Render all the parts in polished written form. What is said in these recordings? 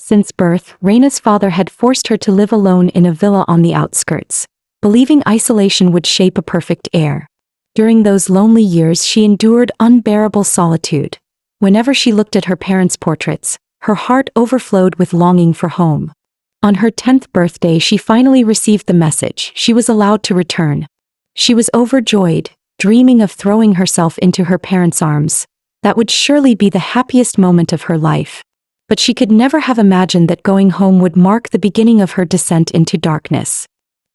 Since birth, Reina's father had forced her to live alone in a villa on the outskirts, believing isolation would shape a perfect heir. During those lonely years she endured unbearable solitude. Whenever she looked at her parents' portraits, her heart overflowed with longing for home. On her 10th birthday she finally received the message she was allowed to return. She was overjoyed, dreaming of throwing herself into her parents' arms. That would surely be the happiest moment of her life. But she could never have imagined that going home would mark the beginning of her descent into darkness.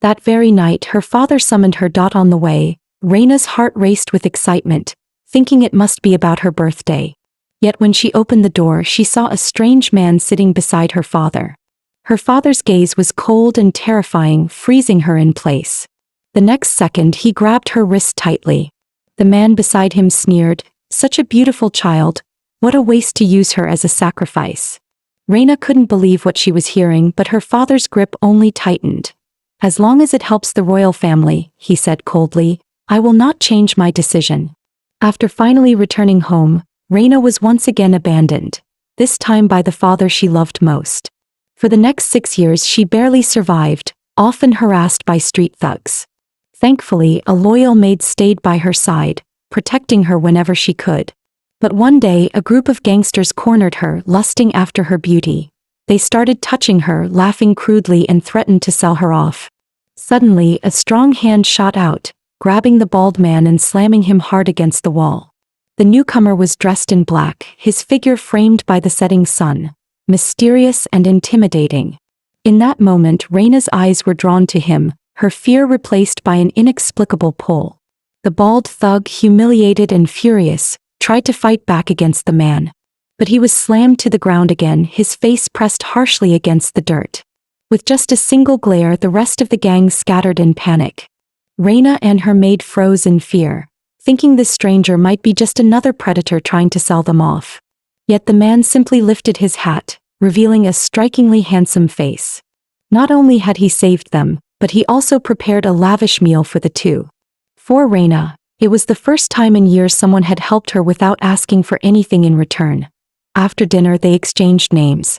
That very night her father summoned her. On the way, Reina's heart raced with excitement, thinking it must be about her birthday. Yet when she opened the door she saw a strange man sitting beside her father. Her father's gaze was cold and terrifying, freezing her in place. The next second he grabbed her wrist tightly. The man beside him sneered, "Such a beautiful child, what a waste to use her as a sacrifice." Reina couldn't believe what she was hearing, but her father's grip only tightened. "As long as it helps the royal family," he said coldly, "I will not change my decision." After finally returning home, Reina was once again abandoned, this time by the father she loved most. For the next 6 years she barely survived, often harassed by street thugs. Thankfully, a loyal maid stayed by her side, protecting her whenever she could. But one day a group of gangsters cornered her, lusting after her beauty. They started touching her, laughing crudely, and threatened to sell her off. Suddenly, a strong hand shot out, grabbing the bald man and slamming him hard against the wall. The newcomer was dressed in black, his figure framed by the setting sun, mysterious and intimidating. In that moment Reina's eyes were drawn to him, her fear replaced by an inexplicable pull. The bald thug, humiliated and furious, tried to fight back against the man. But he was slammed to the ground again, his face pressed harshly against the dirt. With just a single glare the rest of the gang scattered in panic. Reina and her maid froze in fear, thinking this stranger might be just another predator trying to sell them off. Yet the man simply lifted his hat, revealing a strikingly handsome face. Not only had he saved them, but he also prepared a lavish meal for the two. For Reina, it was the first time in years someone had helped her without asking for anything in return. After dinner they exchanged names.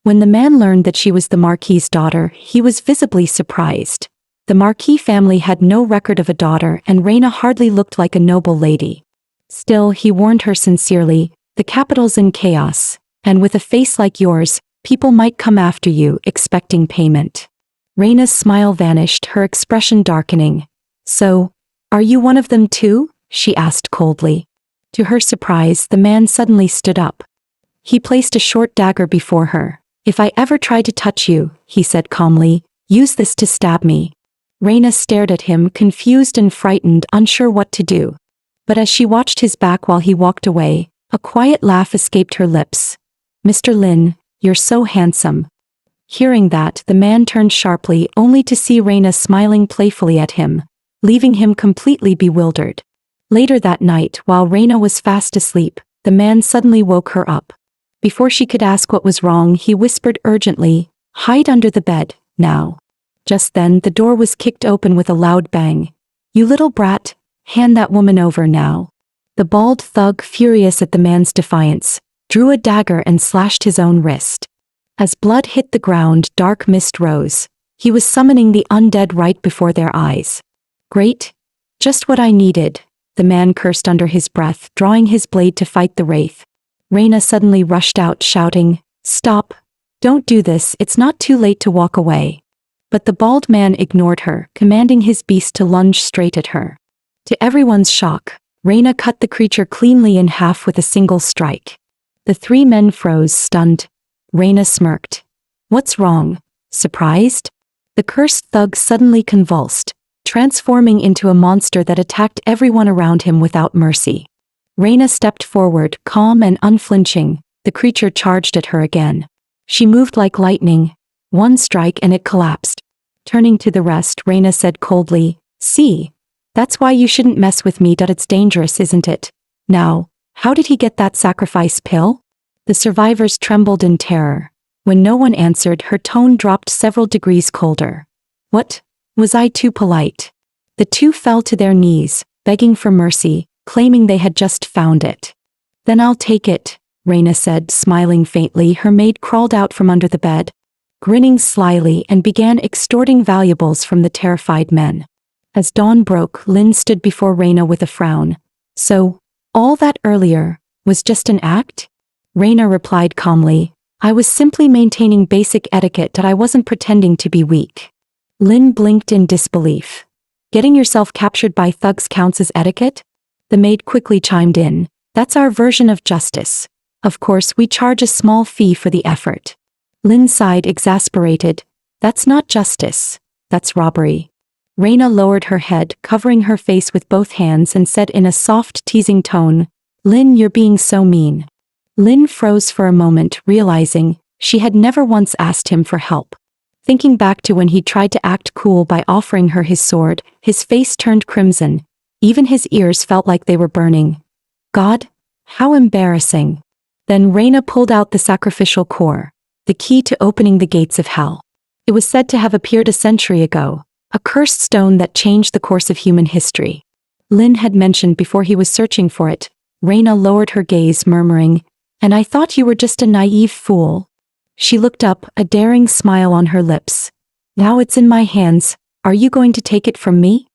When the man learned that she was the Marquis's daughter, he was visibly surprised. The Marquis family had no record of a daughter, and Reina hardly looked like a noble lady. Still, he warned her sincerely, "The capital's in chaos, and with a face like yours, people might come after you, expecting payment." Reina's smile vanished, her expression darkening. "So, are you one of them too?" she asked coldly. To her surprise, the man suddenly stood up. He placed a short dagger before her. "If I ever try to touch you," he said calmly, "use this to stab me." Reina stared at him, confused and frightened, unsure what to do. But as she watched his back while he walked away, a quiet laugh escaped her lips. "Mr. Lynn, you're so handsome." Hearing that, the man turned sharply, only to see Reina smiling playfully at him, leaving him completely bewildered. Later that night, while Reina was fast asleep, the man suddenly woke her up. Before she could ask what was wrong, he whispered urgently, "Hide under the bed, now." Just then, the door was kicked open with a loud bang. "You little brat, hand that woman over now." The bald thug, furious at the man's defiance, drew a dagger and slashed his own wrist. As blood hit the ground, dark mist rose. He was summoning the undead right before their eyes. "Great. Just what I needed," the man cursed under his breath, drawing his blade to fight the wraith. Reina suddenly rushed out, shouting, "Stop! Don't do this, it's not too late to walk away." But the bald man ignored her, commanding his beast to lunge straight at her. To everyone's shock, Reina cut the creature cleanly in half with a single strike. The three men froze, stunned. Reina smirked. "What's wrong? Surprised?" The cursed thug suddenly convulsed, transforming into a monster that attacked everyone around him without mercy. Reina stepped forward, calm and unflinching. The creature charged at her again. She moved like lightning. One strike and it collapsed. Turning to the rest, Reina said coldly, "See, that's why you shouldn't mess with me. It's dangerous, isn't it? Now, how did he get that sacrifice pill?" The survivors trembled in terror. When no one answered, her tone dropped several degrees colder. "What? Was I too polite?" The two fell to their knees, begging for mercy, claiming they had just found it. "Then I'll take it," Reina said, smiling faintly. Her maid crawled out from under the bed, grinning slyly, and began extorting valuables from the terrified men. As dawn broke, Lynn stood before Reina with a frown. So, all that earlier was just an act? Reina replied calmly, I was simply maintaining basic etiquette, that I wasn't pretending to be weak. Lynn blinked in disbelief. Getting yourself captured by thugs counts as etiquette? The maid quickly chimed in. That's our version of justice. Of course, we charge a small fee for the effort. Lynn sighed, exasperated. That's not justice. That's robbery. Reina lowered her head, covering her face with both hands, and said in a soft, teasing tone, Lynn, you're being so mean. Lynn froze for a moment, realizing she had never once asked him for help. Thinking back to when he tried to act cool by offering her his sword, his face turned crimson. Even his ears felt like they were burning. God, how embarrassing. Then Reina pulled out the sacrificial core, the key to opening the gates of hell. It was said to have appeared a century ago, a cursed stone that changed the course of human history. Lynn had mentioned before he was searching for it. Reina lowered her gaze, murmuring, And I thought you were just a naive fool. She looked up, a daring smile on her lips. Now it's in my hands, are you going to take it from me?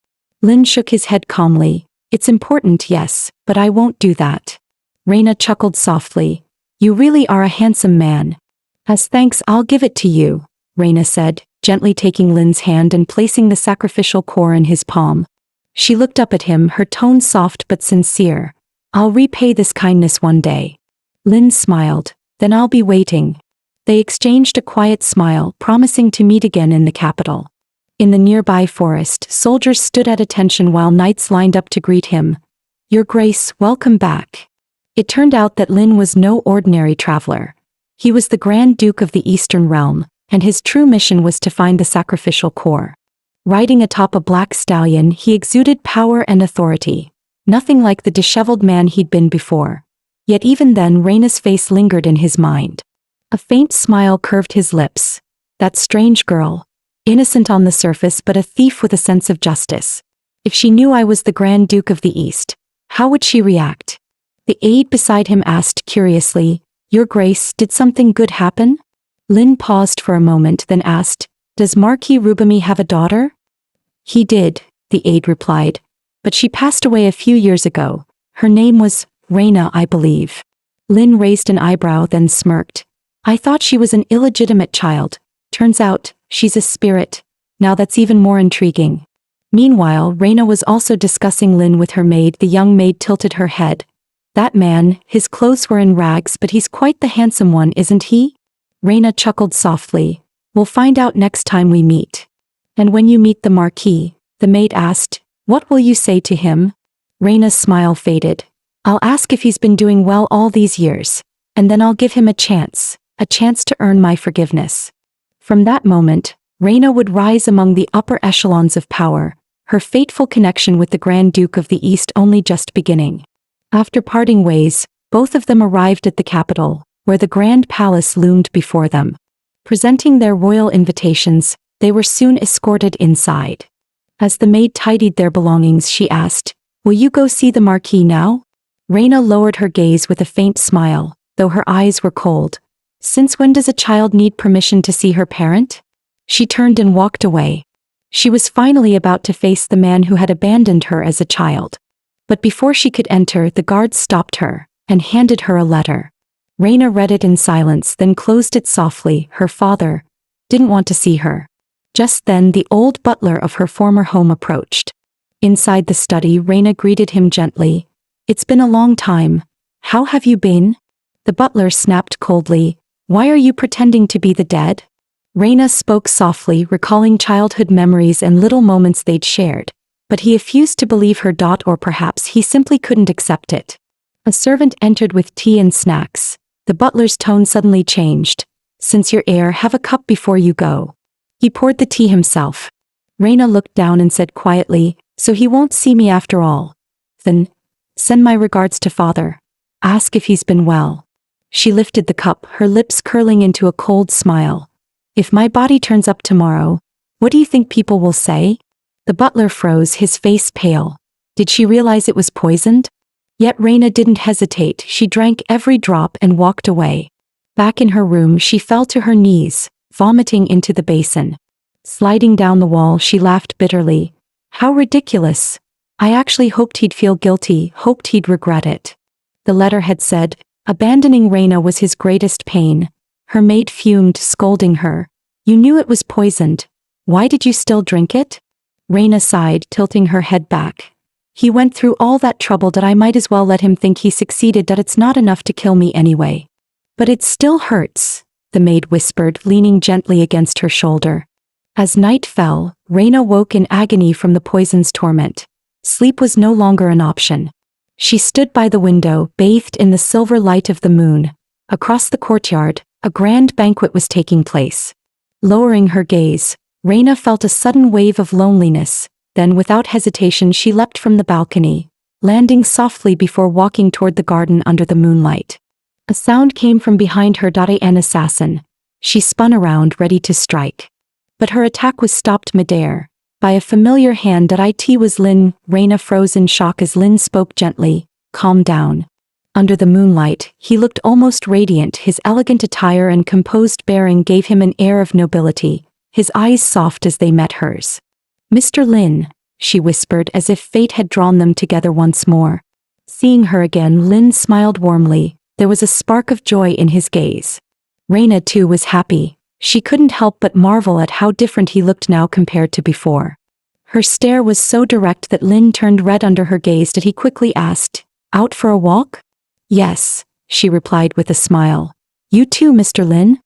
Lynn shook his head calmly. It's important, yes, but I won't do that. Reina chuckled softly. You really are a handsome man. As thanks, I'll give it to you, Reina said, gently taking Lynn's hand and placing the sacrificial core in his palm. She looked up at him, her tone soft but sincere. I'll repay this kindness one day. Lynn smiled. Then I'll be waiting. They exchanged a quiet smile, promising to meet again in the capital. In the nearby forest, soldiers stood at attention while knights lined up to greet him. Your Grace, welcome back. It turned out that Lynn was no ordinary traveler. He was the Grand Duke of the Eastern Realm, and his true mission was to find the sacrificial core. Riding atop a black stallion, he exuded power and authority. Nothing like the disheveled man he'd been before. Yet even then, Reina's face lingered in his mind. A faint smile curved his lips. That strange girl. Innocent on the surface but a thief with a sense of justice. If she knew I was the Grand Duke of the East, how would she react? The aide beside him asked curiously, Your Grace, did something good happen? Lynn paused for a moment, then asked, Does Marquis Rubami have a daughter? He did, the aide replied. But she passed away a few years ago. Her name was Reina, I believe. Lynn raised an eyebrow, then smirked. I thought she was an illegitimate child. Turns out, she's a spirit. Now that's even more intriguing. Meanwhile, Reina was also discussing Lynn with her maid. The young maid tilted her head. That man, his clothes were in rags, but he's quite the handsome one, isn't he? Reina chuckled softly. We'll find out next time we meet. And when you meet the Marquis, the maid asked, what will you say to him? Reina's smile faded. I'll ask if he's been doing well all these years, and then I'll give him a chance to earn my forgiveness. From that moment, Reina would rise among the upper echelons of power, her fateful connection with the Grand Duke of the East only just beginning. After parting ways, both of them arrived at the capital, where the Grand Palace loomed before them. Presenting their royal invitations, they were soon escorted inside. As the maid tidied their belongings, she asked, Will you go see the Marquis now? Reina lowered her gaze with a faint smile, though her eyes were cold. Since when does a child need permission to see her parent? She turned and walked away. She was finally about to face the man who had abandoned her as a child. But before she could enter, the guards stopped her and handed her a letter. Reina read it in silence, then closed it softly. Her father didn't want to see her. Just then, the old butler of her former home approached. Inside the study, Reina greeted him gently. It's been a long time. How have you been? The butler snapped coldly. Why are you pretending to be the dead? Reina spoke softly, recalling childhood memories and little moments they'd shared. But he refused to believe her. Or perhaps he simply couldn't accept it. A servant entered with tea and snacks. The butler's tone suddenly changed. Since you're heir, have a cup before you go. He poured the tea himself. Reina looked down and said quietly, So he won't see me after all. Then, send my regards to father. Ask if he's been well. She lifted the cup, her lips curling into a cold smile. If my body turns up tomorrow, what do you think people will say? The butler froze, his face pale. Did she realize it was poisoned? Yet Reina didn't hesitate, she drank every drop and walked away. Back in her room she fell to her knees, vomiting into the basin. Sliding down the wall she laughed bitterly. How ridiculous. I actually hoped he'd feel guilty, hoped he'd regret it. The letter had said, abandoning Reina was his greatest pain. Her mate fumed, scolding her. You knew it was poisoned. Why did you still drink it? Reina sighed, tilting her head back. He went through all that trouble that I might as well let him think he succeeded, that it's not enough to kill me anyway. But it still hurts, the maid whispered, leaning gently against her shoulder. As night fell, Reina woke in agony from the poison's torment. Sleep was no longer an option. She stood by the window, bathed in the silver light of the moon. Across the courtyard, a grand banquet was taking place. Lowering her gaze, Reina felt a sudden wave of loneliness. Then without hesitation she leapt from the balcony, landing softly before walking toward the garden under the moonlight. A sound came from behind her. An assassin. She spun around, ready to strike. But her attack was stopped midair by a familiar hand. It was Lynn. Reina froze in shock as Lynn spoke gently. Calm down. Under the moonlight, he looked almost radiant. His elegant attire and composed bearing gave him an air of nobility, his eyes soft as they met hers. Mr. Lynn, she whispered as if fate had drawn them together once more. Seeing her again, Lynn smiled warmly. There was a spark of joy in his gaze. Reina too was happy. She couldn't help but marvel at how different he looked now compared to before. Her stare was so direct that Lynn turned red under her gaze. He quickly asked, "Out for a walk?" "Yes," she replied with a smile. "You too, Mr. Lynn?"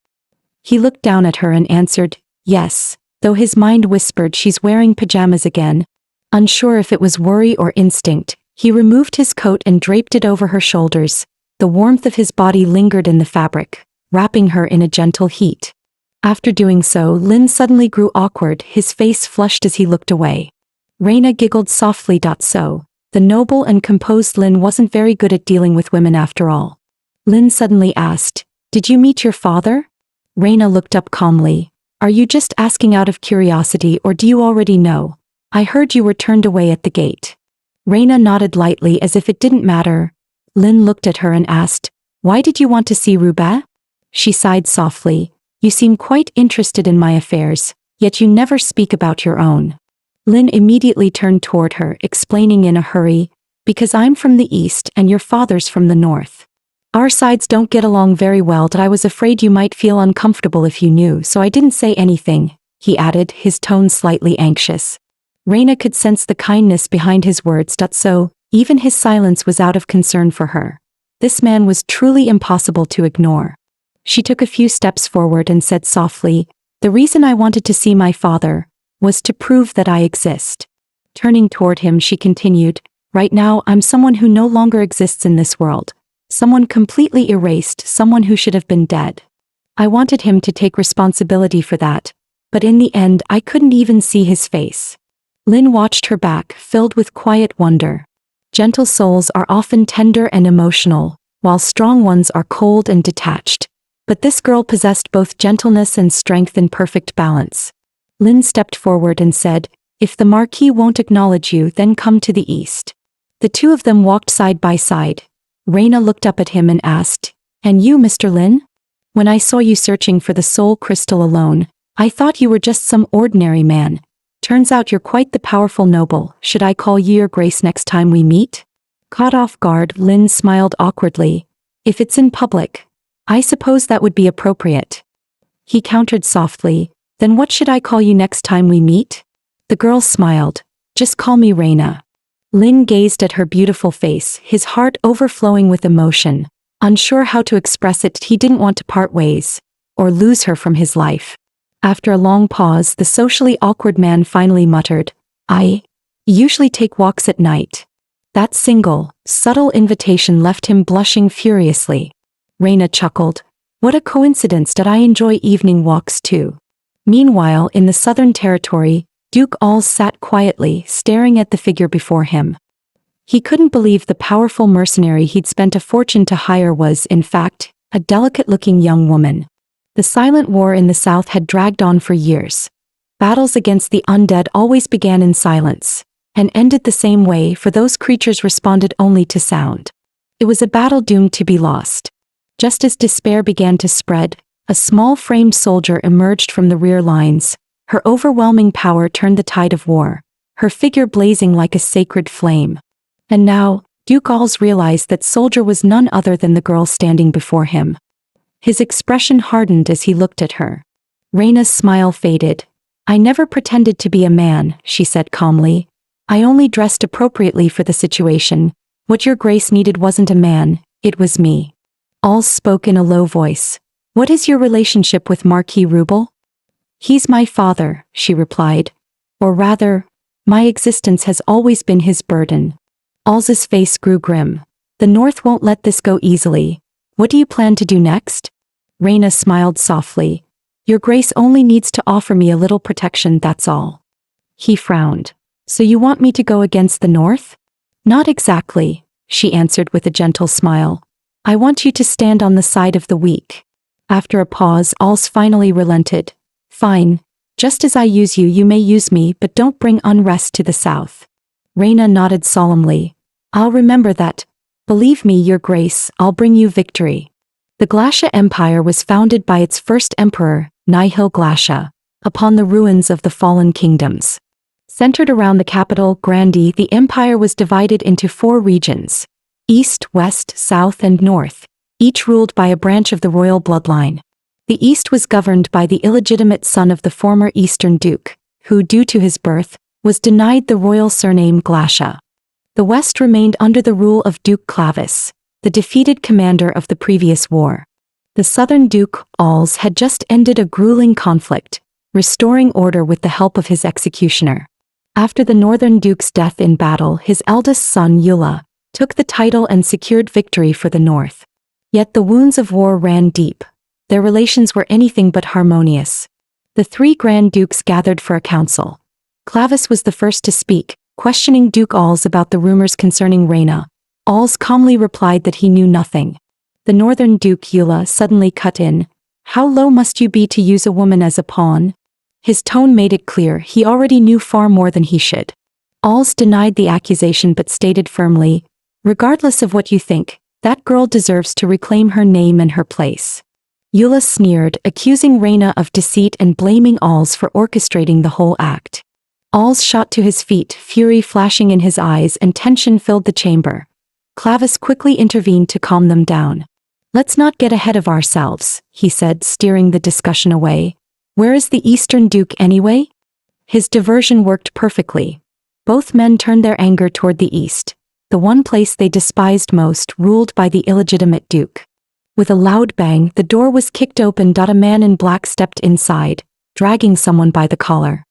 He looked down at her and answered, "Yes," though his mind whispered she's wearing pajamas again. Unsure if it was worry or instinct, he removed his coat and draped it over her shoulders. The warmth of his body lingered in the fabric, wrapping her in a gentle heat. After doing so, Lynn suddenly grew awkward, his face flushed as he looked away. Reina giggled softly. So, the noble and composed Lynn wasn't very good at dealing with women after all. Lynn suddenly asked, "Did you meet your father?" Reina looked up calmly. "Are you just asking out of curiosity, or do you already know? I heard you were turned away at the gate." Reina nodded lightly as if it didn't matter. Lynn looked at her and asked, "Why did you want to see Rubid?" She sighed softly. "You seem quite interested in my affairs, yet you never speak about your own." Lynn immediately turned toward her, explaining in a hurry, "Because I'm from the east and your father's from the north. Our sides don't get along very well. I was afraid you might feel uncomfortable if you knew, so I didn't say anything," he added, his tone slightly anxious. Reina could sense the kindness behind his words. So, even his silence was out of concern for her. This man was truly impossible to ignore. She took a few steps forward and said softly, "The reason I wanted to see my father was to prove that I exist." Turning toward him, she continued, "Right now I'm someone who no longer exists in this world. Someone completely erased, someone who should have been dead. I wanted him to take responsibility for that, but in the end I couldn't even see his face." Lynn watched her back, filled with quiet wonder. Gentle souls are often tender and emotional, while strong ones are cold and detached. But this girl possessed both gentleness and strength in perfect balance. Lynn stepped forward and said, "If the Marquis won't acknowledge you, then come to the east." The two of them walked side by side. Reina looked up at him and asked, "And you, Mr. Lynn? When I saw you searching for the soul crystal alone, I thought you were just some ordinary man. Turns out you're quite the powerful noble. Should I call you your grace next time we meet?" Caught off guard, Lynn smiled awkwardly. "If it's in public, I suppose that would be appropriate." He countered softly, "Then what should I call you next time we meet?" The girl smiled. "Just call me Reina." Lynn gazed at her beautiful face, his heart overflowing with emotion. Unsure how to express it, he didn't want to part ways, or lose her from his life. After a long pause, the socially awkward man finally muttered, "I usually take walks at night." That single, subtle invitation left him blushing furiously. Reina chuckled. "What a coincidence that I enjoy evening walks too." Meanwhile, in the southern territory, Duke Alls sat quietly, staring at the figure before him. He couldn't believe the powerful mercenary he'd spent a fortune to hire was, in fact, a delicate-looking young woman. The silent war in the south had dragged on for years. Battles against the undead always began in silence. and ended the same way, for those creatures responded only to sound. It was a battle doomed to be lost. Just as despair began to spread, a small framed soldier emerged from the rear lines. Her overwhelming power turned the tide of war, her figure blazing like a sacred flame. And now, Duke Alls realized that soldier was none other than the girl standing before him. His expression hardened as he looked at her. Reyna's smile faded. "I never pretended to be a man," she said calmly. "I only dressed appropriately for the situation. What your grace needed wasn't a man, it was me." Alls spoke in a low voice. "What is your relationship with Marquis Rubid?" "He's my father," she replied. "Or rather, my existence has always been his burden." Alls's face grew grim. "The North won't let this go easily. What do you plan to do next?" Reyna smiled softly. "Your grace only needs to offer me a little protection, that's all." He frowned. "So you want me to go against the North?" "Not exactly," she answered with a gentle smile. "I want you to stand on the side of the weak." After a pause, Alls finally relented. "Fine. Just as I use you, you may use me, but don't bring unrest to the south." Reyna nodded solemnly. "I'll remember that. Believe me, your grace, I'll bring you victory." The Glacia Empire was founded by its first emperor, Nihil Glacia, upon the ruins of the fallen kingdoms. Centered around the capital, Grandi, the empire was divided into 4 regions: East, West, South and North, each ruled by a branch of the royal bloodline. The East was governed by the illegitimate son of the former Eastern Duke, who, due to his birth, was denied the royal surname Glacia. The West remained under the rule of Duke Clavies, the defeated commander of the previous war. The Southern Duke, Alls, had just ended a grueling conflict, restoring order with the help of his executioner. After the Northern Duke's death in battle, his eldest son, Yuli, took the title and secured victory for the North. Yet the wounds of war ran deep. Their relations were anything but harmonious. The 3 Grand Dukes gathered for a council. Clavies was the first to speak, questioning Duke Alls about the rumors concerning Reyna. Alls calmly replied that he knew nothing. The Northern Duke, Yuli, suddenly cut in. "How low must you be to use a woman as a pawn?" His tone made it clear he already knew far more than he should. Alls denied the accusation but stated firmly, "Regardless of what you think, that girl deserves to reclaim her name and her place." Yuli sneered, accusing Reyna of deceit and blaming Alls for orchestrating the whole act. Alls shot to his feet, fury flashing in his eyes, and tension filled the chamber. Clavies quickly intervened to calm them down. "Let's not get ahead of ourselves," he said, steering the discussion away. "Where is the Eastern Duke anyway?" His diversion worked perfectly. Both men turned their anger toward the East, the one place they despised most, ruled by the illegitimate Duke. With a loud bang, the door was kicked open. A man in black stepped inside, dragging someone by the collar.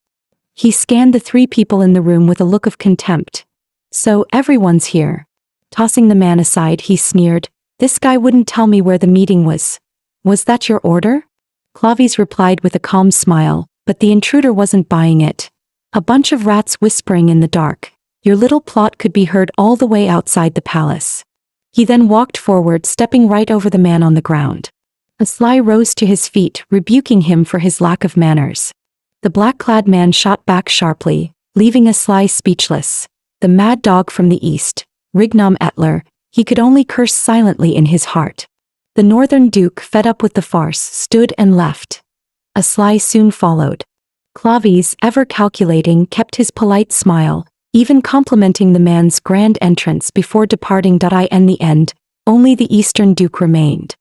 He scanned the 3 people in the room with a look of contempt. "So, everyone's here." Tossing the man aside, he sneered, "This guy wouldn't tell me where the meeting was. Was that your order?" Clavies replied with a calm smile, but the intruder wasn't buying it. "A bunch of rats whispering in the dark. Your little plot could be heard all the way outside the palace." He then walked forward, stepping right over the man on the ground. Asli rose to his feet, rebuking him for his lack of manners. The black-clad man shot back sharply, leaving Asli speechless. The mad dog from the east, Rignam Etler, he could only curse silently in his heart. The Northern Duke, fed up with the farce, stood and left. Asli soon followed. Clavies, ever calculating, kept his polite smile, even complimenting the man's grand entrance before departing. In the end, only the Eastern Duke remained.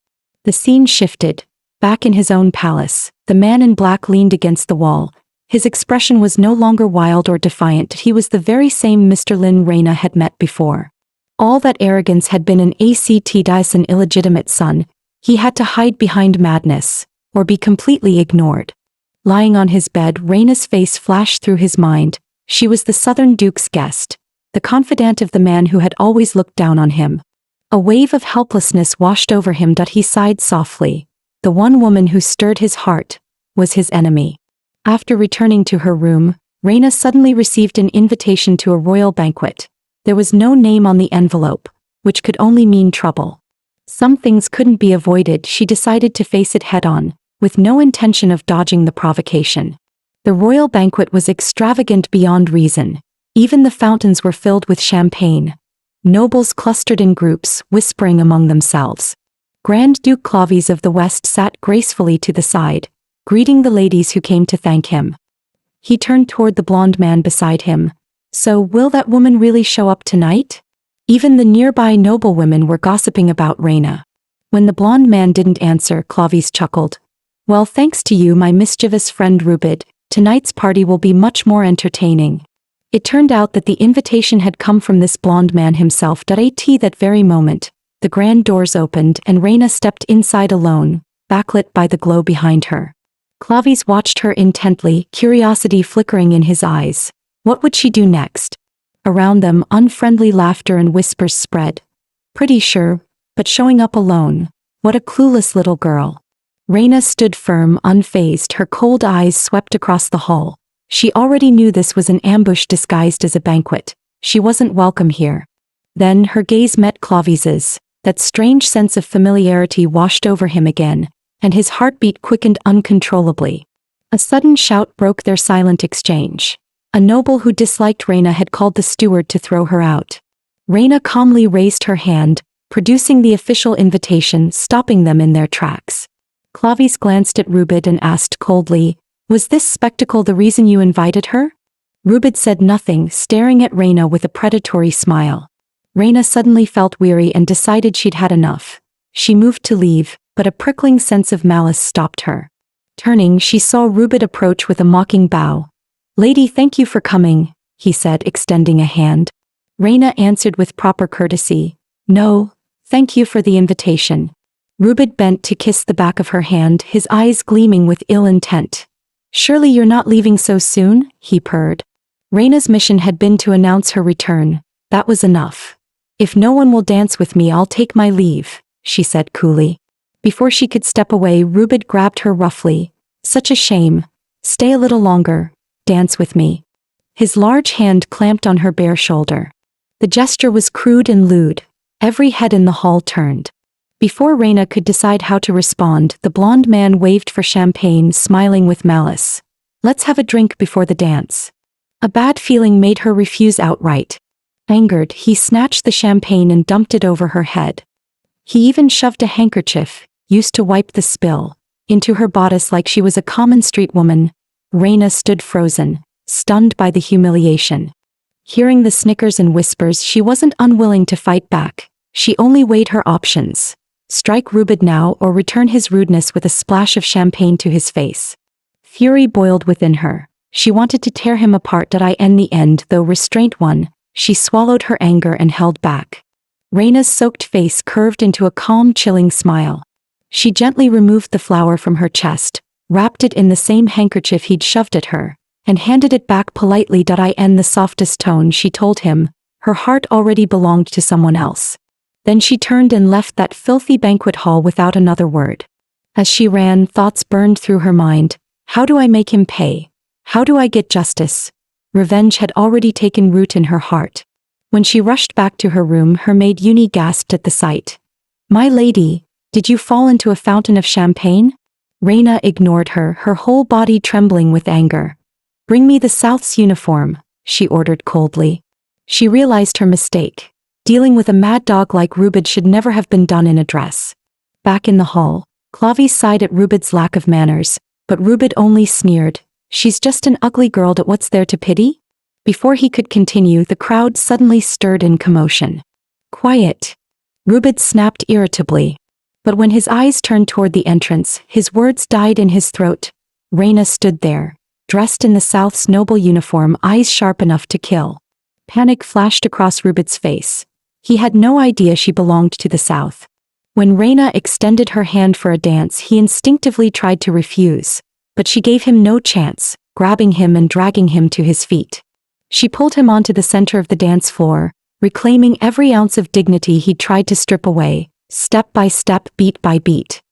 The scene shifted. Back in his own palace, the man in black leaned against the wall. His expression was no longer wild or defiant. He was the very same Mr. Lynn Reyna had met before. All that arrogance had been an an illegitimate son. He had to hide behind madness, or be completely ignored. Lying on his bed, Reyna's face flashed through his mind. She was the Southern Duke's guest, the confidant of the man who had always looked down on him. A wave of helplessness washed over him. He sighed softly. The one woman who stirred his heart was his enemy. After returning to her room, Reyna suddenly received an invitation to a royal banquet. There was no name on the envelope, which could only mean trouble. Some things couldn't be avoided. She decided to face it head-on, with no intention of dodging the provocation. The royal banquet was extravagant beyond reason. Even the fountains were filled with champagne. Nobles clustered in groups, whispering among themselves. Grand Duke Clavies of the West sat gracefully to the side, greeting the ladies who came to thank him. He turned toward the blonde man beside him. So will that woman really show up tonight? Even the nearby noblewomen were gossiping about Reina. When the blonde man didn't answer, Clavies chuckled. Well, thanks to you, my mischievous friend Rubid, tonight's party will be much more entertaining. It turned out that the invitation had come from this blonde man himself. At that very moment, the grand doors opened and Reina stepped inside alone, backlit by the glow behind her. Clavies watched her intently, curiosity flickering in his eyes. What would she do next? Around them, unfriendly laughter and whispers spread. Pretty sure, but showing up alone. What a clueless little girl. Reina stood firm, unfazed, her cold eyes swept across the hall. She already knew this was an ambush disguised as a banquet. She wasn't welcome here. Then her gaze met Clavies's. That strange sense of familiarity washed over him again, and his heartbeat quickened uncontrollably. A sudden shout broke their silent exchange. A noble who disliked Reina had called the steward to throw her out. Reina calmly raised her hand, producing the official invitation, stopping them in their tracks. Clavies glanced at Rubid and asked coldly, was this spectacle the reason you invited her? Rubid said nothing, staring at Reina with a predatory smile. Reina suddenly felt weary and decided she'd had enough. She moved to leave, but a prickling sense of malice stopped her. Turning, she saw Rubid approach with a mocking bow. Lady, thank you for coming, he said, extending a hand. Reina answered with proper courtesy. No, thank you for the invitation. Rubid bent to kiss the back of her hand, his eyes gleaming with ill intent. Surely you're not leaving so soon, he purred. Reina's mission had been to announce her return. That was enough. If no one will dance with me, I'll take my leave, she said coolly. Before she could step away, Rubid grabbed her roughly. Such a shame. Stay a little longer. Dance with me. His large hand clamped on her bare shoulder. The gesture was crude and lewd. Every head in the hall turned. Before Reina could decide how to respond, the blonde man waved for champagne, smiling with malice. Let's have a drink before the dance. A bad feeling made her refuse outright. Angered, he snatched the champagne and dumped it over her head. He even shoved a handkerchief, used to wipe the spill, into her bodice like she was a common street woman. Reina stood frozen, stunned by the humiliation. Hearing the snickers and whispers, she wasn't unwilling to fight back. She only weighed her options. Strike Rubid now or return his rudeness with a splash of champagne to his face. Fury boiled within her. She wanted to tear him apart. In the end, though restraint won, she swallowed her anger and held back. Reina's soaked face curved into a calm, chilling smile. She gently removed the flower from her chest, wrapped it in the same handkerchief he'd shoved at her, and handed it back politely. In the softest tone, she told him, her heart already belonged to someone else. Then she turned and left that filthy banquet hall without another word. As she ran, thoughts burned through her mind. How do I make him pay? How do I get justice? Revenge had already taken root in her heart. When she rushed back to her room, her maid Yuni gasped at the sight. My lady, did you fall into a fountain of champagne? Reina ignored her, her whole body trembling with anger. Bring me the South's uniform, she ordered coldly. She realized her mistake. Dealing with a mad dog like Rubid should never have been done in a dress. Back in the hall, Clavies sighed at Rubid's lack of manners, but Rubid only sneered. She's just an ugly girl. What's there to pity? Before he could continue, the crowd suddenly stirred in commotion. Quiet. Rubid snapped irritably. But when his eyes turned toward the entrance, his words died in his throat. Reina stood there, dressed in the South's noble uniform, eyes sharp enough to kill. Panic flashed across Rubid's face. He had no idea she belonged to the South. When Reina extended her hand for a dance, he instinctively tried to refuse, but she gave him no chance, grabbing him and dragging him to his feet. She pulled him onto the center of the dance floor, reclaiming every ounce of dignity he'd tried to strip away, step by step, beat by beat.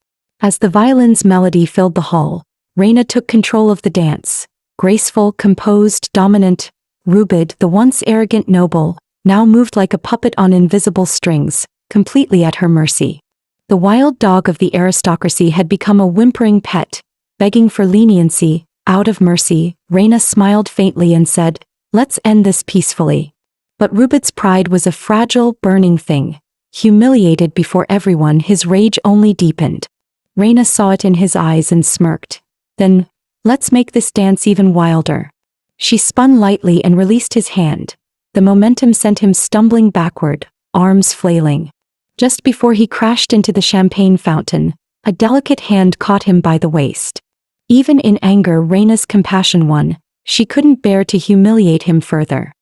As the violin's melody filled the hall, Reina took control of the dance. Graceful, composed, dominant, Rubid, the once arrogant noble, now moved like a puppet on invisible strings, completely at her mercy. The wild dog of the aristocracy had become a whimpering pet, begging for leniency. Out of mercy, Reina smiled faintly and said, Let's end this peacefully. But Rubid's pride was a fragile, burning thing. Humiliated before everyone, his rage only deepened. Reyna saw it in his eyes and smirked. Then, let's make this dance even wilder. She spun lightly and released his hand. The momentum sent him stumbling backward, arms flailing. Just before he crashed into the champagne fountain, a delicate hand caught him by the waist. Even in anger, Reyna's compassion won. She couldn't bear to humiliate him further.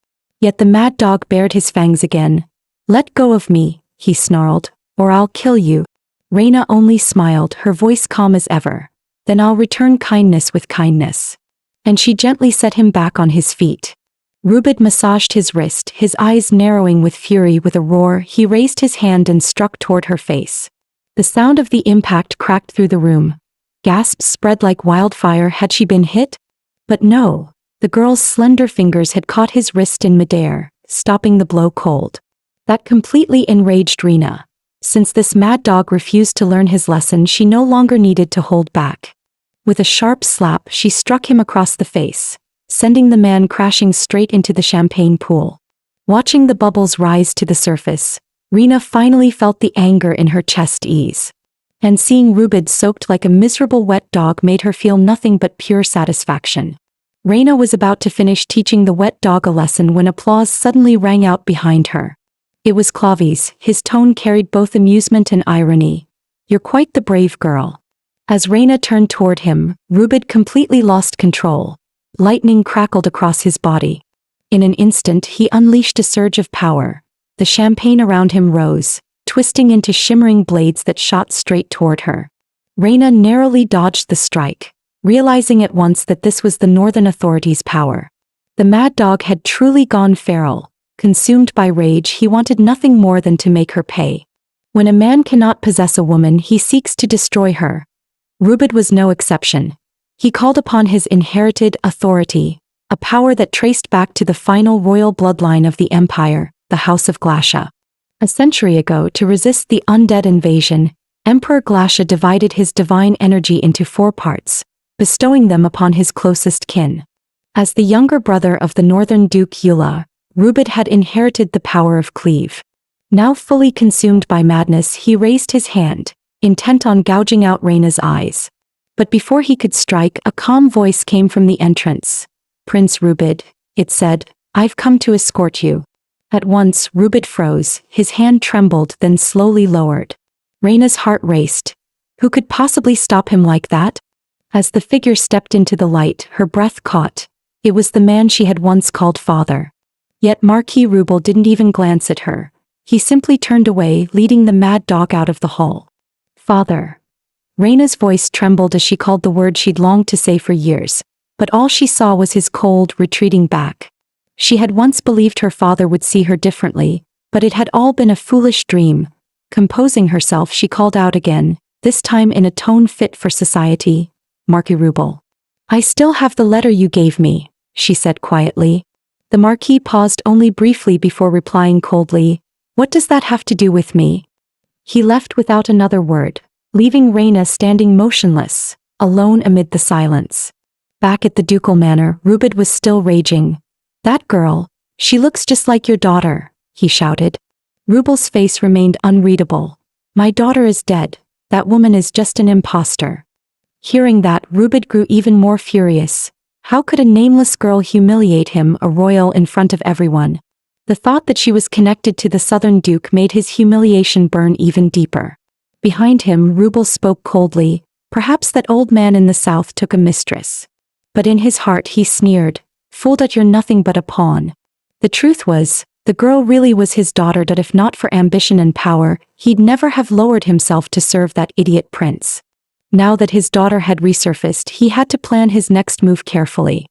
Yet the mad dog bared his fangs again. Let go of me, he snarled, or I'll kill you. Reyna only smiled, her voice calm as ever. Then I'll return kindness with kindness. And she gently set him back on his feet. Rubid massaged his wrist, his eyes narrowing with fury. With a roar, he raised his hand and struck toward her face. The sound of the impact cracked through the room. Gasps spread like wildfire. Had she been hit? But no, the girl's slender fingers had caught his wrist in midair, stopping the blow cold. That completely enraged Reyna. Since this mad dog refused to learn his lesson, she no longer needed to hold back. With a sharp slap, she struck him across the face, sending the man crashing straight into the champagne pool. Watching the bubbles rise to the surface, Reyna finally felt the anger in her chest ease. And seeing Rubid soaked like a miserable wet dog made her feel nothing but pure satisfaction. Reyna was about to finish teaching the wet dog a lesson when applause suddenly rang out behind her. It was Clavies. His tone carried both amusement and irony. You're quite the brave girl. As Reyna turned toward him, Rubid completely lost control. Lightning crackled across his body. In an instant, he unleashed a surge of power. The champagne around him rose, twisting into shimmering blades that shot straight toward her. Reyna narrowly dodged the strike, realizing at once that this was the Northern authorities' power. The mad dog had truly gone feral. Consumed by rage, he wanted nothing more than to make her pay. When a man cannot possess a woman, he seeks to destroy her. Rubid was no exception. He called upon his inherited authority, a power that traced back to the final royal bloodline of the empire, the House of Glacia. A century ago, to resist the undead invasion, Emperor Glacia divided his divine energy into 4 parts, bestowing them upon his closest kin. As the younger brother of the northern Duke Yula, Rubid had inherited the power of Cleve. Now fully consumed by madness, he raised his hand, intent on gouging out Reyna's eyes. But before he could strike, a calm voice came from the entrance. Prince Rubid, it said, I've come to escort you. At once, Rubid froze, his hand trembled, then slowly lowered. Reyna's heart raced. Who could possibly stop him like that? As the figure stepped into the light, her breath caught. It was the man she had once called father. Yet Marquis Rubid didn't even glance at her. He simply turned away, leading the mad dog out of the hall. Father. Reyna's voice trembled as she called the word she'd longed to say for years, but all she saw was his cold, retreating back. She had once believed her father would see her differently, but it had all been a foolish dream. Composing herself, she called out again, this time in a tone fit for society, Marquis Rubid. I still have the letter you gave me, she said quietly. The Marquis paused only briefly before replying coldly, what does that have to do with me? He left without another word, leaving Reyna standing motionless, alone amid the silence. Back at the ducal manor, Rubid was still raging. That girl, she looks just like your daughter, he shouted. Rubid's face remained unreadable. My daughter is dead. That woman is just an imposter. Hearing that, Rubid grew even more furious. How could a nameless girl humiliate him, a royal, in front of everyone? The thought that she was connected to the Southern Duke made his humiliation burn even deeper. Behind him, Rubid spoke coldly, perhaps that old man in the south took a mistress. But in his heart he sneered, fool, that you're nothing but a pawn. The truth was, the girl really was his daughter, that if not for ambition and power, he'd never have lowered himself to serve that idiot prince. Now that his daughter had resurfaced, he had to plan his next move carefully.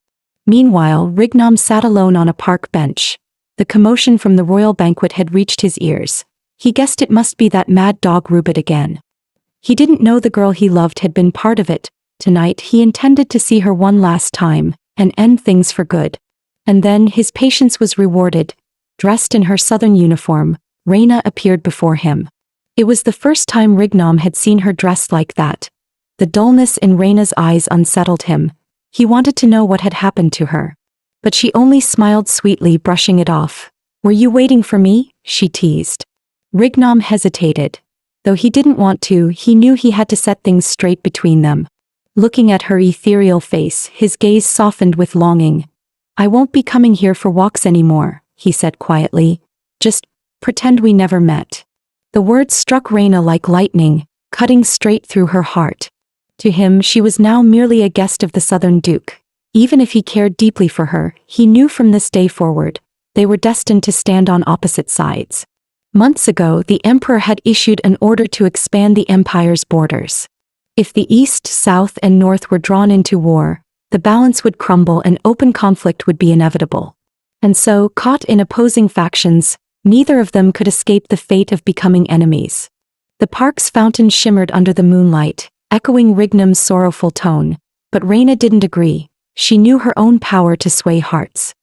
Meanwhile, Rignam sat alone on a park bench. The commotion from the royal banquet had reached his ears. He guessed it must be that mad dog Rubid again. He didn't know the girl he loved had been part of it. Tonight he intended to see her one last time, and end things for good. And then his patience was rewarded. Dressed in her southern uniform, Reyna appeared before him. It was the first time Rignam had seen her dressed like that. The dullness in Reyna's eyes unsettled him. He wanted to know what had happened to her. but she only smiled sweetly, brushing it off. "Were you waiting for me?" she teased. Rignam hesitated. Though he didn't want to, he knew he had to set things straight between them. Looking at her ethereal face, his gaze softened with longing. "I won't be coming here for walks anymore," he said quietly. "Just pretend we never met." The words struck Reyna like lightning, cutting straight through her heart. To him, she was now merely a guest of the Southern Duke. Even if he cared deeply for her, he knew from this day forward, they were destined to stand on opposite sides. Months ago, the Emperor had issued an order to expand the Empire's borders. If the East, South, and North were drawn into war, the balance would crumble and open conflict would be inevitable. And so, caught in opposing factions, neither of them could escape the fate of becoming enemies. The park's fountain shimmered under the moonlight, echoing Rignam's sorrowful tone, but Reyna didn't agree. She knew her own power to sway hearts.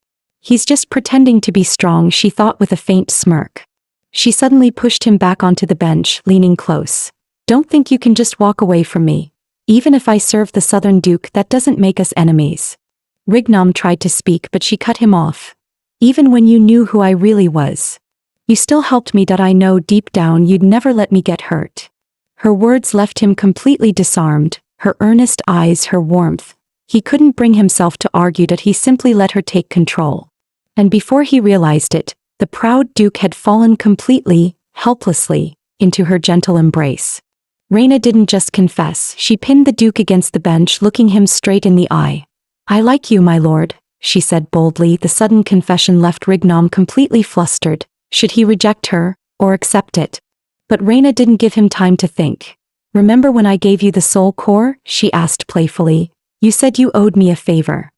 "He's just pretending to be strong," she thought with a faint smirk. She suddenly pushed him back onto the bench, leaning close. "Don't think you can just walk away from me. Even if I serve the Southern Duke, that doesn't make us enemies." Rignam tried to speak, but she cut him off. "Even when you knew who I really was, you still helped me. I know deep down you'd never let me get hurt." Her words left him completely disarmed, her earnest eyes, her warmth. He couldn't bring himself to argue that he simply let her take control. And before he realized it, the proud Duke had fallen completely, helplessly, into her gentle embrace. Reyna didn't just confess, she pinned the Duke against the bench, looking him straight in the eye. "I like you, my lord," she said boldly. The sudden confession left Rignam completely flustered. Should he reject her, or accept it? But Reyna didn't give him time to think. "Remember when I gave you the soul core?" she asked playfully. "You said you owed me a favor."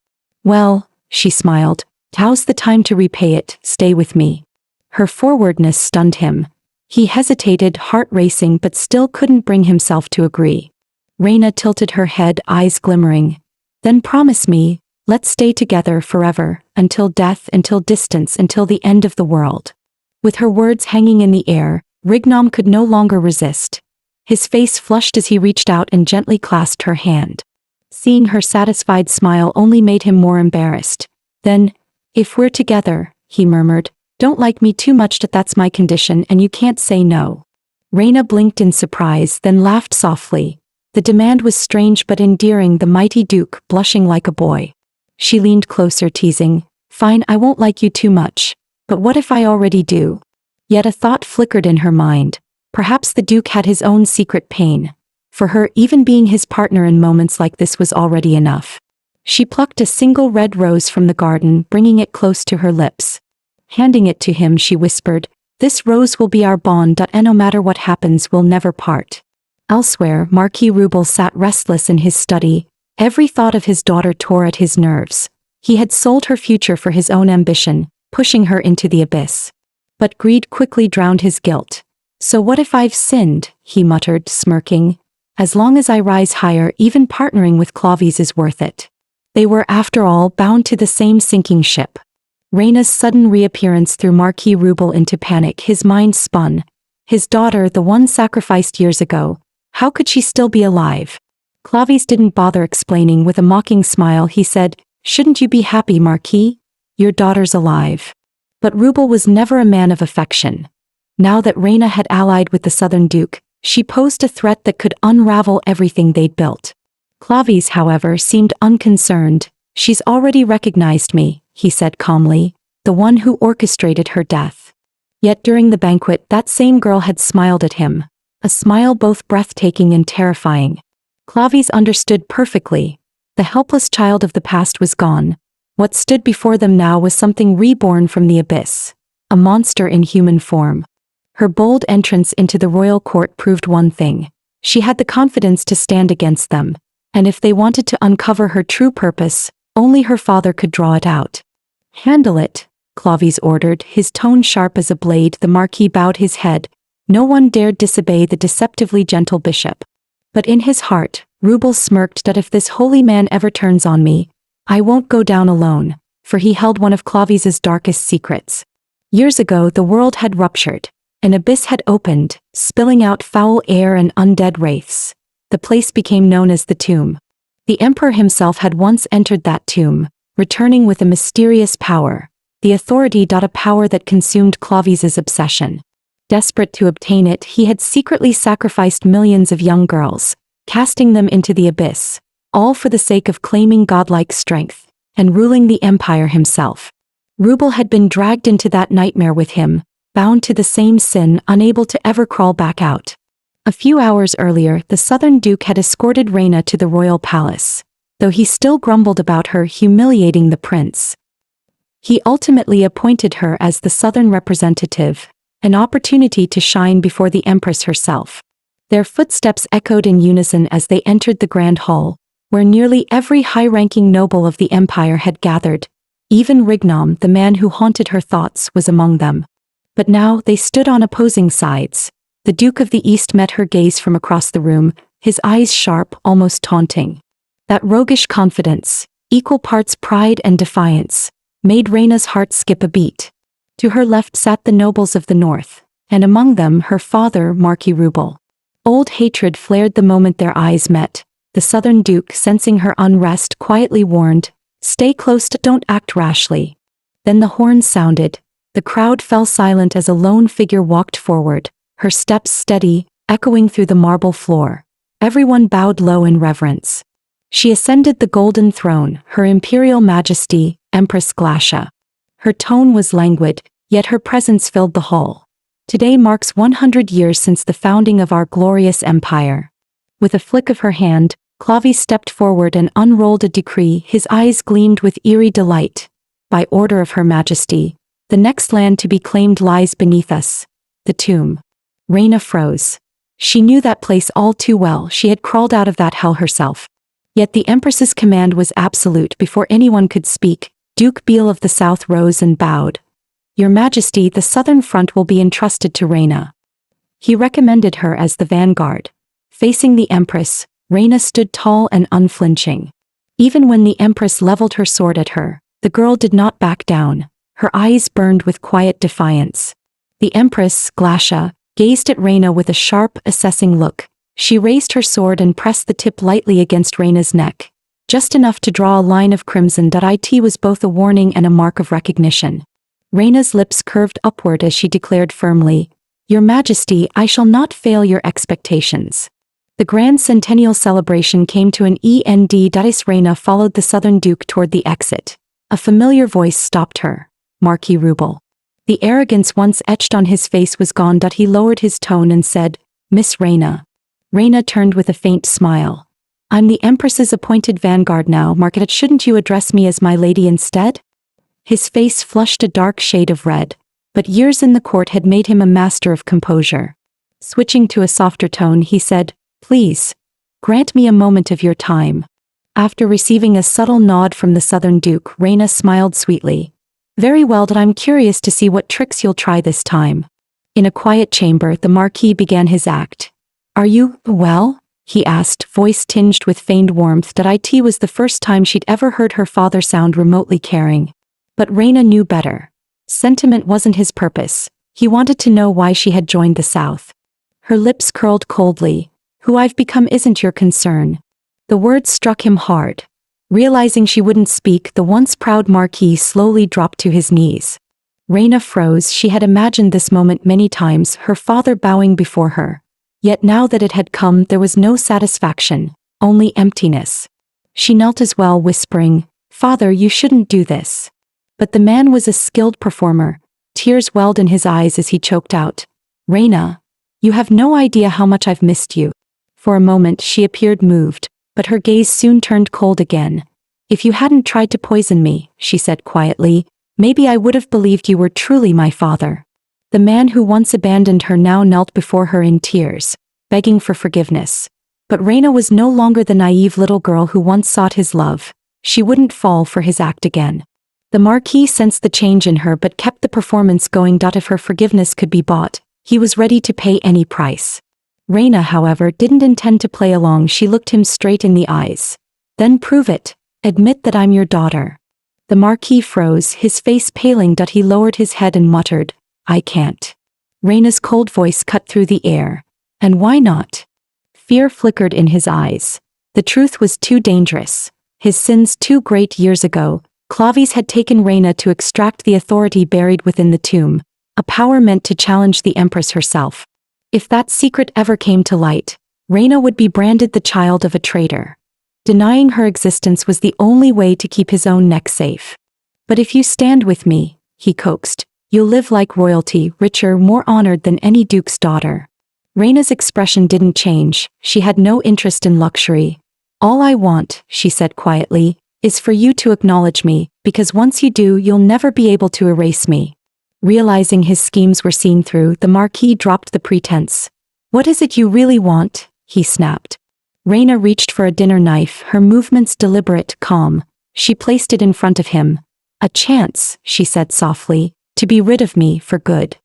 "Well," she smiled, "now's the time to repay it. Stay with me." Her forwardness stunned him. He hesitated, heart racing, but still couldn't bring himself to agree. Reyna tilted her head, eyes glimmering. "Then promise me, let's stay together forever, until death, until distance, until the end of the world." With her words hanging in the air, Rignam could no longer resist. His face flushed as he reached out and gently clasped her hand. Seeing her satisfied smile only made him more embarrassed. "Then, if we're together," he murmured, "don't like me too much. That's my condition and you can't say no." Reyna blinked in surprise, then laughed softly. The demand was strange but endearing, the mighty Duke blushing like a boy. She leaned closer, teasing, "Fine, I won't like you too much. But what if I already do?" Yet a thought flickered in her mind. Perhaps the Duke had his own secret pain. For her, even being his partner in moments like this was already enough. She plucked a single red rose from the garden, bringing it close to her lips. Handing it to him, she whispered, "This rose will be our bond, and no matter what happens, we'll never part." Elsewhere, Marquis Rubid sat restless in his study. Every thought of his daughter tore at his nerves. He had sold her future for his own ambition, pushing her into the abyss. But greed quickly drowned his guilt. "So what if I've sinned?" he muttered, smirking. "As long as I rise higher, even partnering with Clavies is worth it." They were, after all, bound to the same sinking ship. Reyna's sudden reappearance threw Marquis Rubid into panic. His mind spun. His daughter, the one sacrificed years ago. How could she still be alive? Clavies didn't bother explaining. With a mocking smile, he said, "Shouldn't you be happy, Marquis? Your daughter's alive." But Rubid was never a man of affection. Now that Reyna had allied with the Southern Duke, she posed a threat that could unravel everything they'd built. Clavies, however, seemed unconcerned. "She's already recognized me," he said calmly, "the one who orchestrated her death." Yet during the banquet, that same girl had smiled at him. A smile both breathtaking and terrifying. Clavies understood perfectly. The helpless child of the past was gone. What stood before them now was something reborn from the abyss. A monster in human form. Her bold entrance into the royal court proved one thing. She had the confidence to stand against them. And if they wanted to uncover her true purpose, only her father could draw it out. "Handle it," Clavies ordered, his tone sharp as a blade. The Marquis bowed his head. No one dared disobey the deceptively gentle bishop. But in his heart, Rubid smirked that if this holy man ever turns on me, I won't go down alone, for he held one of Clavies' darkest secrets. Years ago, the world had ruptured. An abyss had opened, spilling out foul air and undead wraiths. The place became known as the tomb. The emperor himself had once entered that tomb, returning with a mysterious power, the authority. A power that consumed Clavies' obsession. Desperate to obtain it, he had secretly sacrificed millions of young girls, casting them into the abyss, all for the sake of claiming godlike strength and ruling the empire himself. Rubid had been dragged into that nightmare with him, bound to the same sin, unable to ever crawl back out. A few hours earlier, the Southern Duke had escorted Reyna to the royal palace, though he still grumbled about her humiliating the prince. He ultimately appointed her as the Southern representative, an opportunity to shine before the Empress herself. Their footsteps echoed in unison as they entered the grand hall, where nearly every high-ranking noble of the empire had gathered. Even Rignom, the man who haunted her thoughts, was among them. But now they stood on opposing sides. The Duke of the East met her gaze from across the room, his eyes sharp, almost taunting. That roguish confidence, equal parts pride and defiance, made Reyna's heart skip a beat. To her left sat the nobles of the north, and among them her father, Marquis Rubid. Old hatred flared the moment their eyes met. The Southern Duke, sensing her unrest, quietly warned, "Stay close, don't act rashly." Then the horns sounded. The crowd fell silent as a lone figure walked forward, her steps steady, echoing through the marble floor. Everyone bowed low in reverence. She ascended the golden throne, her imperial majesty, Empress Glacia. Her tone was languid, yet her presence filled the hall. Today marks 100 years since the founding of our glorious empire. With a flick of her hand, Clavies stepped forward and unrolled a decree. His eyes gleamed with eerie delight. By order of Her Majesty, the next land to be claimed lies beneath us, the tomb. Reyna froze. She knew that place all too well. She had crawled out of that hell herself. Yet the Empress's command was absolute. Before anyone could speak, Duke Beal of the South rose and bowed. "Your Majesty, the southern front will be entrusted to Reyna." He recommended her as the vanguard. Facing the Empress, Reyna stood tall and unflinching. Even when the Empress leveled her sword at her, the girl did not back down. Her eyes burned with quiet defiance. The Empress, Glacia, gazed at Reyna with a sharp, assessing look. She raised her sword and pressed the tip lightly against Reyna's neck, just enough to draw a line of crimson. It was both a warning and a mark of recognition. Reyna's lips curved upward as she declared firmly, "Your Majesty, I shall not fail your expectations." The grand centennial celebration came to an end. Reyna followed the Southern Duke toward the exit. A familiar voice stopped her. Marquis Rubid. The arrogance once etched on his face was gone. He lowered his tone and said, "Miss Reyna." Reyna turned with a faint smile. "I'm the Empress's appointed vanguard now, Margaret. Shouldn't you address me as my lady instead?" His face flushed a dark shade of red, but years in the court had made him a master of composure. Switching to a softer tone, he said, "Please, grant me a moment of your time." After receiving a subtle nod from the Southern Duke, Reyna smiled sweetly. "Very well, I'm curious to see what tricks you'll try this time." In a quiet chamber, the Marquis began his act. "Are you, well?" he asked, voice tinged with feigned warmth. It was the first time she'd ever heard her father sound remotely caring. But Reyna knew better. Sentiment wasn't his purpose. He wanted to know why she had joined the South. Her lips curled coldly. "Who I've become isn't your concern." The words struck him hard. Realizing she wouldn't speak, the once proud Marquis slowly dropped to his knees. Reyna froze. She had imagined this moment many times, her father bowing before her. Yet now that it had come, there was no satisfaction, only emptiness. She knelt as well, whispering, "Father, you shouldn't do this." But the man was a skilled performer. Tears welled in his eyes as he choked out, "Reyna, you have no idea how much I've missed you." For a moment she appeared moved, but her gaze soon turned cold again. "If you hadn't tried to poison me," she said quietly, "maybe I would have believed you were truly my father." The man who once abandoned her now knelt before her in tears, begging for forgiveness. But Reyna was no longer the naive little girl who once sought his love. She wouldn't fall for his act again. The Marquis sensed the change in her but kept the performance going. If her forgiveness could be bought, he was ready to pay any price. Reyna, however, didn't intend to play along. She looked him straight in the eyes. "Then prove it. Admit that I'm your daughter." The Marquis froze, his face paling. He lowered his head and muttered, "I can't." Reyna's cold voice cut through the air. "And why not?" Fear flickered in his eyes. The truth was too dangerous. His sins too great years ago. Clavies had taken Reyna to extract the authority buried within the tomb, a power meant to challenge the Empress herself. If that secret ever came to light, Reyna would be branded the child of a traitor. Denying her existence was the only way to keep his own neck safe. But if you stand with me, he coaxed, you'll live like royalty, richer, more honored than any duke's daughter. Reyna's expression didn't change, she had no interest in luxury. All I want, she said quietly, is for you to acknowledge me, because once you do you'll never be able to erase me. Realizing his schemes were seen through, the Marquis dropped the pretense. What is it you really want? He snapped. Reyna reached for a dinner knife, her movements deliberate, calm. She placed it in front of him. A chance, she said softly, to be rid of me for good.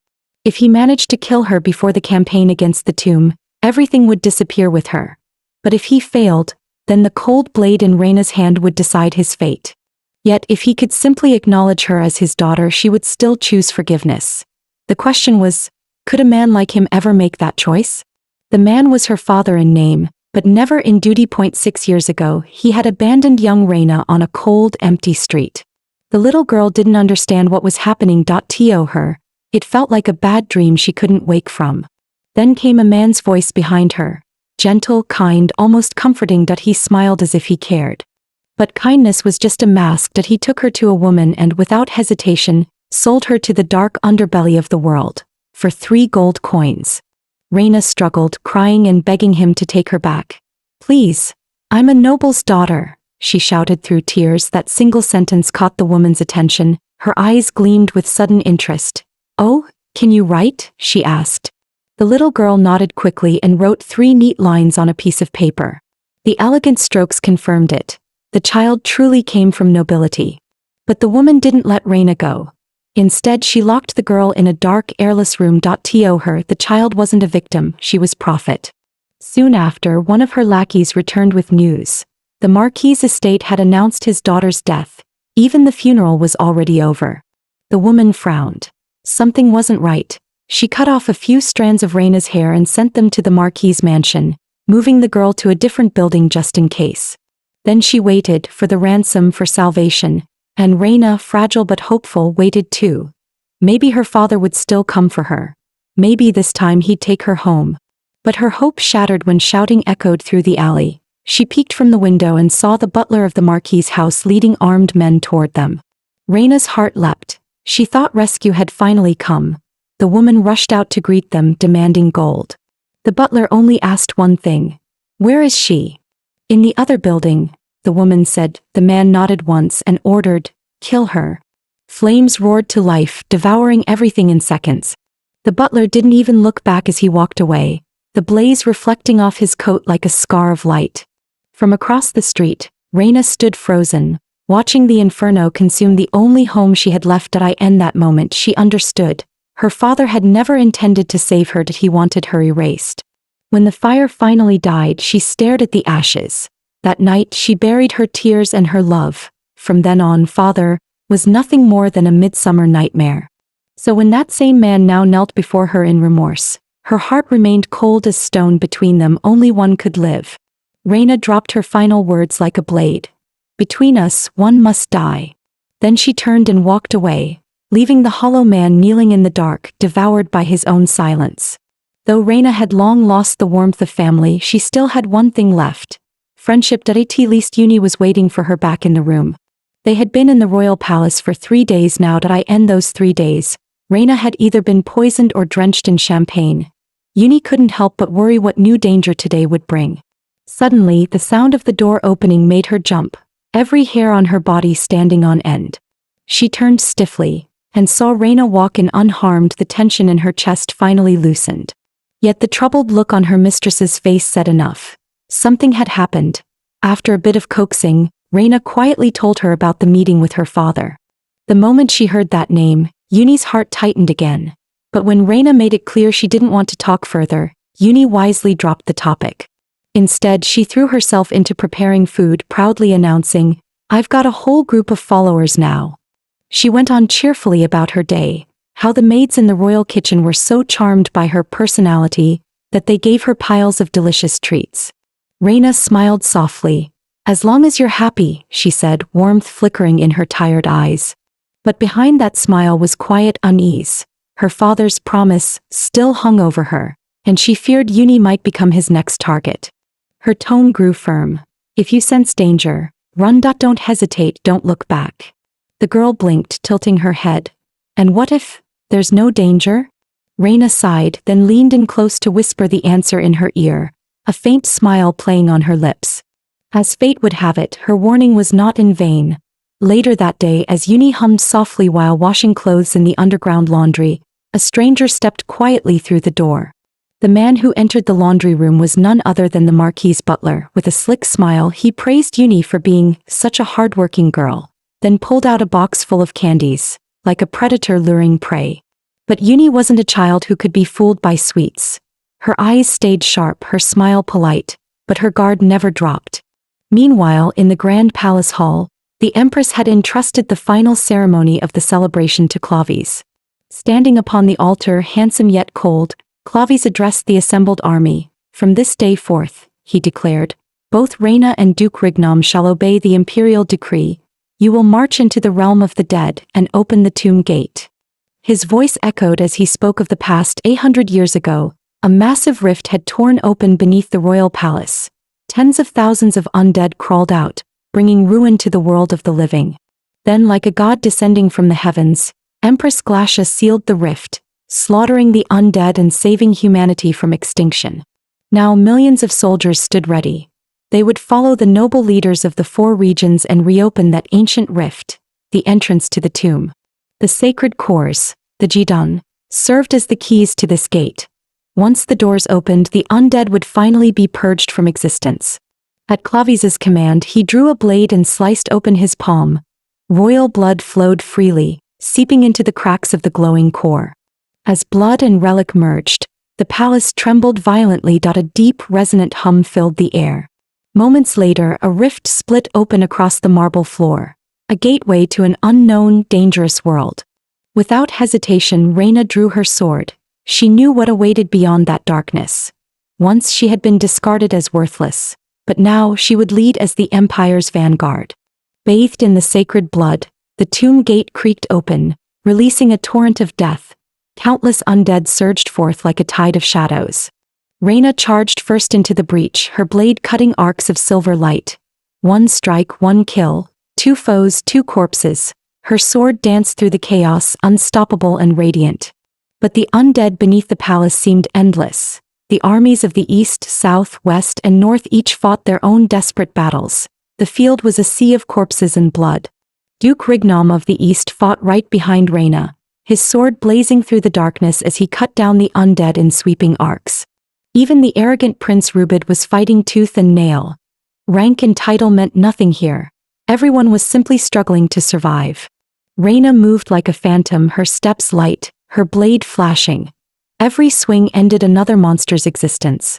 If he managed to kill her before the campaign against the tomb, everything would disappear with her. But if he failed, then the cold blade in Reyna's hand would decide his fate. Yet if he could simply acknowledge her as his daughter, she would still choose forgiveness. The question was, could a man like him ever make that choice? The man was her father in name, but never in duty. 6 years ago, he had abandoned young Reyna on a cold, empty street. The little girl didn't understand what was happening. To her, it felt like a bad dream she couldn't wake from. Then came a man's voice behind her, gentle, kind, almost comforting. He smiled as if he cared. But kindness was just a mask. He took her to a woman and without hesitation, sold her to the dark underbelly of the world, for 3 gold coins. Reyna struggled, crying and begging him to take her back. Please, I'm a noble's daughter, she shouted through tears. That single sentence caught the woman's attention, her eyes gleamed with sudden interest. Oh, can you write? She asked. The little girl nodded quickly and wrote 3 neat lines on a piece of paper. The elegant strokes confirmed it. The child truly came from nobility. But the woman didn't let Reyna go. Instead, she locked the girl in a dark, airless room. To her, the child wasn't a victim, she was prophet. Soon after, one of her lackeys returned with news. The Marquis's estate had announced his daughter's death. Even the funeral was already over. The woman frowned. Something wasn't right. She cut off a few strands of Reyna's hair and sent them to the Marquis's mansion, moving the girl to a different building just in case. Then she waited for the ransom for salvation, and Reyna, fragile but hopeful, waited too. Maybe her father would still come for her. Maybe this time he'd take her home. But her hope shattered when shouting echoed through the alley. She peeked from the window and saw the butler of the Marquis's house leading armed men toward them. Reyna's heart leapt. She thought rescue had finally come. The woman rushed out to greet them, demanding gold. The butler only asked one thing. Where is she? In the other building, the woman said. The man nodded once and ordered, kill her. Flames roared to life, devouring everything in seconds. The butler didn't even look back as he walked away, the blaze reflecting off his coat like a scar of light. From across the street, Reyna stood frozen, watching the inferno consume the only home she had left. In that moment she understood. Her father had never intended to save her, he wanted her erased. When the fire finally died, she stared at the ashes. That night she buried her tears and her love. From then on, father was nothing more than a midsummer nightmare. So when that same man now knelt before her in remorse, her heart remained cold as stone. Between them only one could live. Reyna dropped her final words like a blade. Between us, one must die. Then she turned and walked away, leaving the hollow man kneeling in the dark, devoured by his own silence. Though Reyna had long lost the warmth of family, she still had one thing left. Friendship. At least Yuni was waiting for her back in the room. They had been in the royal palace for 3 days now. In those 3 days, Reyna had either been poisoned or drenched in champagne. Yuni couldn't help but worry what new danger today would bring. Suddenly, the sound of the door opening made her jump, every hair on her body standing on end. She turned stiffly, and saw Reyna walk in unharmed. The tension in her chest finally loosened. Yet the troubled look on her mistress's face said enough. Something had happened. After a bit of coaxing, Reyna quietly told her about the meeting with her father. The moment she heard that name, Yuni's heart tightened again. But when Reyna made it clear she didn't want to talk further, Yuni wisely dropped the topic. Instead, she threw herself into preparing food, proudly announcing, "I've got a whole group of followers now." She went on cheerfully about her day, how the maids in the royal kitchen were so charmed by her personality that they gave her piles of delicious treats. Reyna smiled softly. As long as you're happy, she said, warmth flickering in her tired eyes. But behind that smile was quiet unease. Her father's promise still hung over her, and she feared Yuni might become his next target. Her tone grew firm. If you sense danger, run. Don't hesitate, don't look back. The girl blinked, tilting her head. And what if there's no danger? Reina sighed, then leaned in close to whisper the answer in her ear, a faint smile playing on her lips. As fate would have it, her warning was not in vain. Later that day, as Yuni hummed softly while washing clothes in the underground laundry, a stranger stepped quietly through the door. The man who entered the laundry room was none other than the Marquis's butler. With a slick smile, he praised Yuni for being such a hard-working girl, then pulled out a box full of candies, like a predator luring prey. But Yuni wasn't a child who could be fooled by sweets. Her eyes stayed sharp, her smile polite, but her guard never dropped. Meanwhile, in the grand palace hall, the empress had entrusted the final ceremony of the celebration to Clavies. Standing upon the altar, handsome yet cold, Clavies addressed the assembled army. From this day forth, he declared, both Reina and Duke Rignom shall obey the imperial decree. You will march into the realm of the dead and open the tomb gate. His voice echoed as he spoke of the past 800 years ago. A massive rift had torn open beneath the royal palace. Tens of thousands of undead crawled out, bringing ruin to the world of the living. Then, like a god descending from the heavens, Empress Glacia sealed the rift, slaughtering the undead and saving humanity from extinction. Now millions of soldiers stood ready. They would follow the noble leaders of the 4 regions and reopen that ancient rift, the entrance to the tomb. The sacred cores, the Jidun, served as the keys to this gate. Once the doors opened, the undead would finally be purged from existence. At Clavies's command, he drew a blade and sliced open his palm. Royal blood flowed freely, seeping into the cracks of the glowing core. As blood and relic merged, the palace trembled violently. A deep, resonant hum filled the air. Moments later, a rift split open across the marble floor, a gateway to an unknown, dangerous world. Without hesitation, Reina drew her sword. She knew what awaited beyond that darkness. Once she had been discarded as worthless, but now she would lead as the Empire's vanguard. Bathed in the sacred blood, the tomb gate creaked open, releasing a torrent of death. Countless undead surged forth like a tide of shadows. Reina charged first into the breach, her blade cutting arcs of silver light. One strike, one kill, 2 foes, 2 corpses. Her sword danced through the chaos, unstoppable and radiant. But the undead beneath the palace seemed endless. The armies of the east, south, west, and north each fought their own desperate battles. The field was a sea of corpses and blood. Duke Rignom of the east fought right behind Reina, his sword blazing through the darkness as he cut down the undead in sweeping arcs. Even the arrogant Prince Rubid was fighting tooth and nail. Rank and title meant nothing here. Everyone was simply struggling to survive. Reina moved like a phantom, her steps light, her blade flashing. Every swing ended another monster's existence.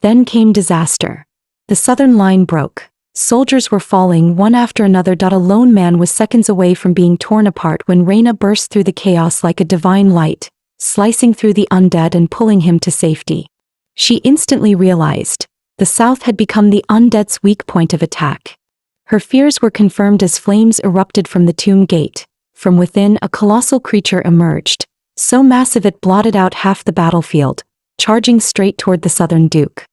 Then came disaster. The southern line broke. Soldiers were falling one after another. A lone man was seconds away from being torn apart when Reina burst through the chaos like a divine light, slicing through the undead and pulling him to safety. She instantly realized the south had become the undead's weak point of attack. Her fears were confirmed as flames erupted from the tomb gate. From within, a colossal creature emerged, so massive it blotted out half the battlefield, charging straight toward the southern duke.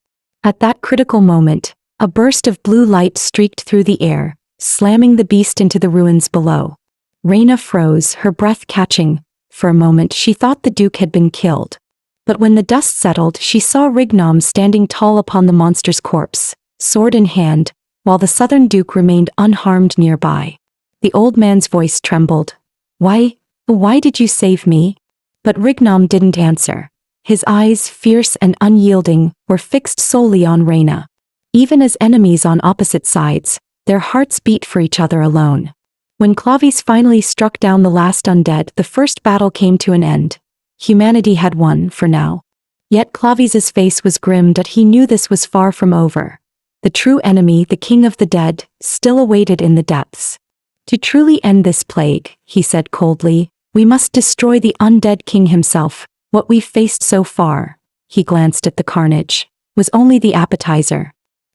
At that critical moment, a burst of blue light streaked through the air, slamming the beast into the ruins below. Reina froze, her breath catching. For a moment she thought the duke had been killed. But when the dust settled, she saw Rignom standing tall upon the monster's corpse, sword in hand, while the southern duke remained unharmed nearby. The old man's voice trembled. Why did you save me?" But Rignom didn't answer. His eyes, fierce and unyielding, were fixed solely on Reina. Even as enemies on opposite sides, their hearts beat for each other alone. When Clavies finally struck down the last undead, the first battle came to an end. Humanity had won, for now. Yet Clavies's face was grim, but he knew this was far from over. The true enemy, the king of the dead, still awaited in the depths. "To truly end this plague," he said coldly, "we must destroy the undead king himself. What we've faced so far," he glanced at the carnage, "was only the appetizer.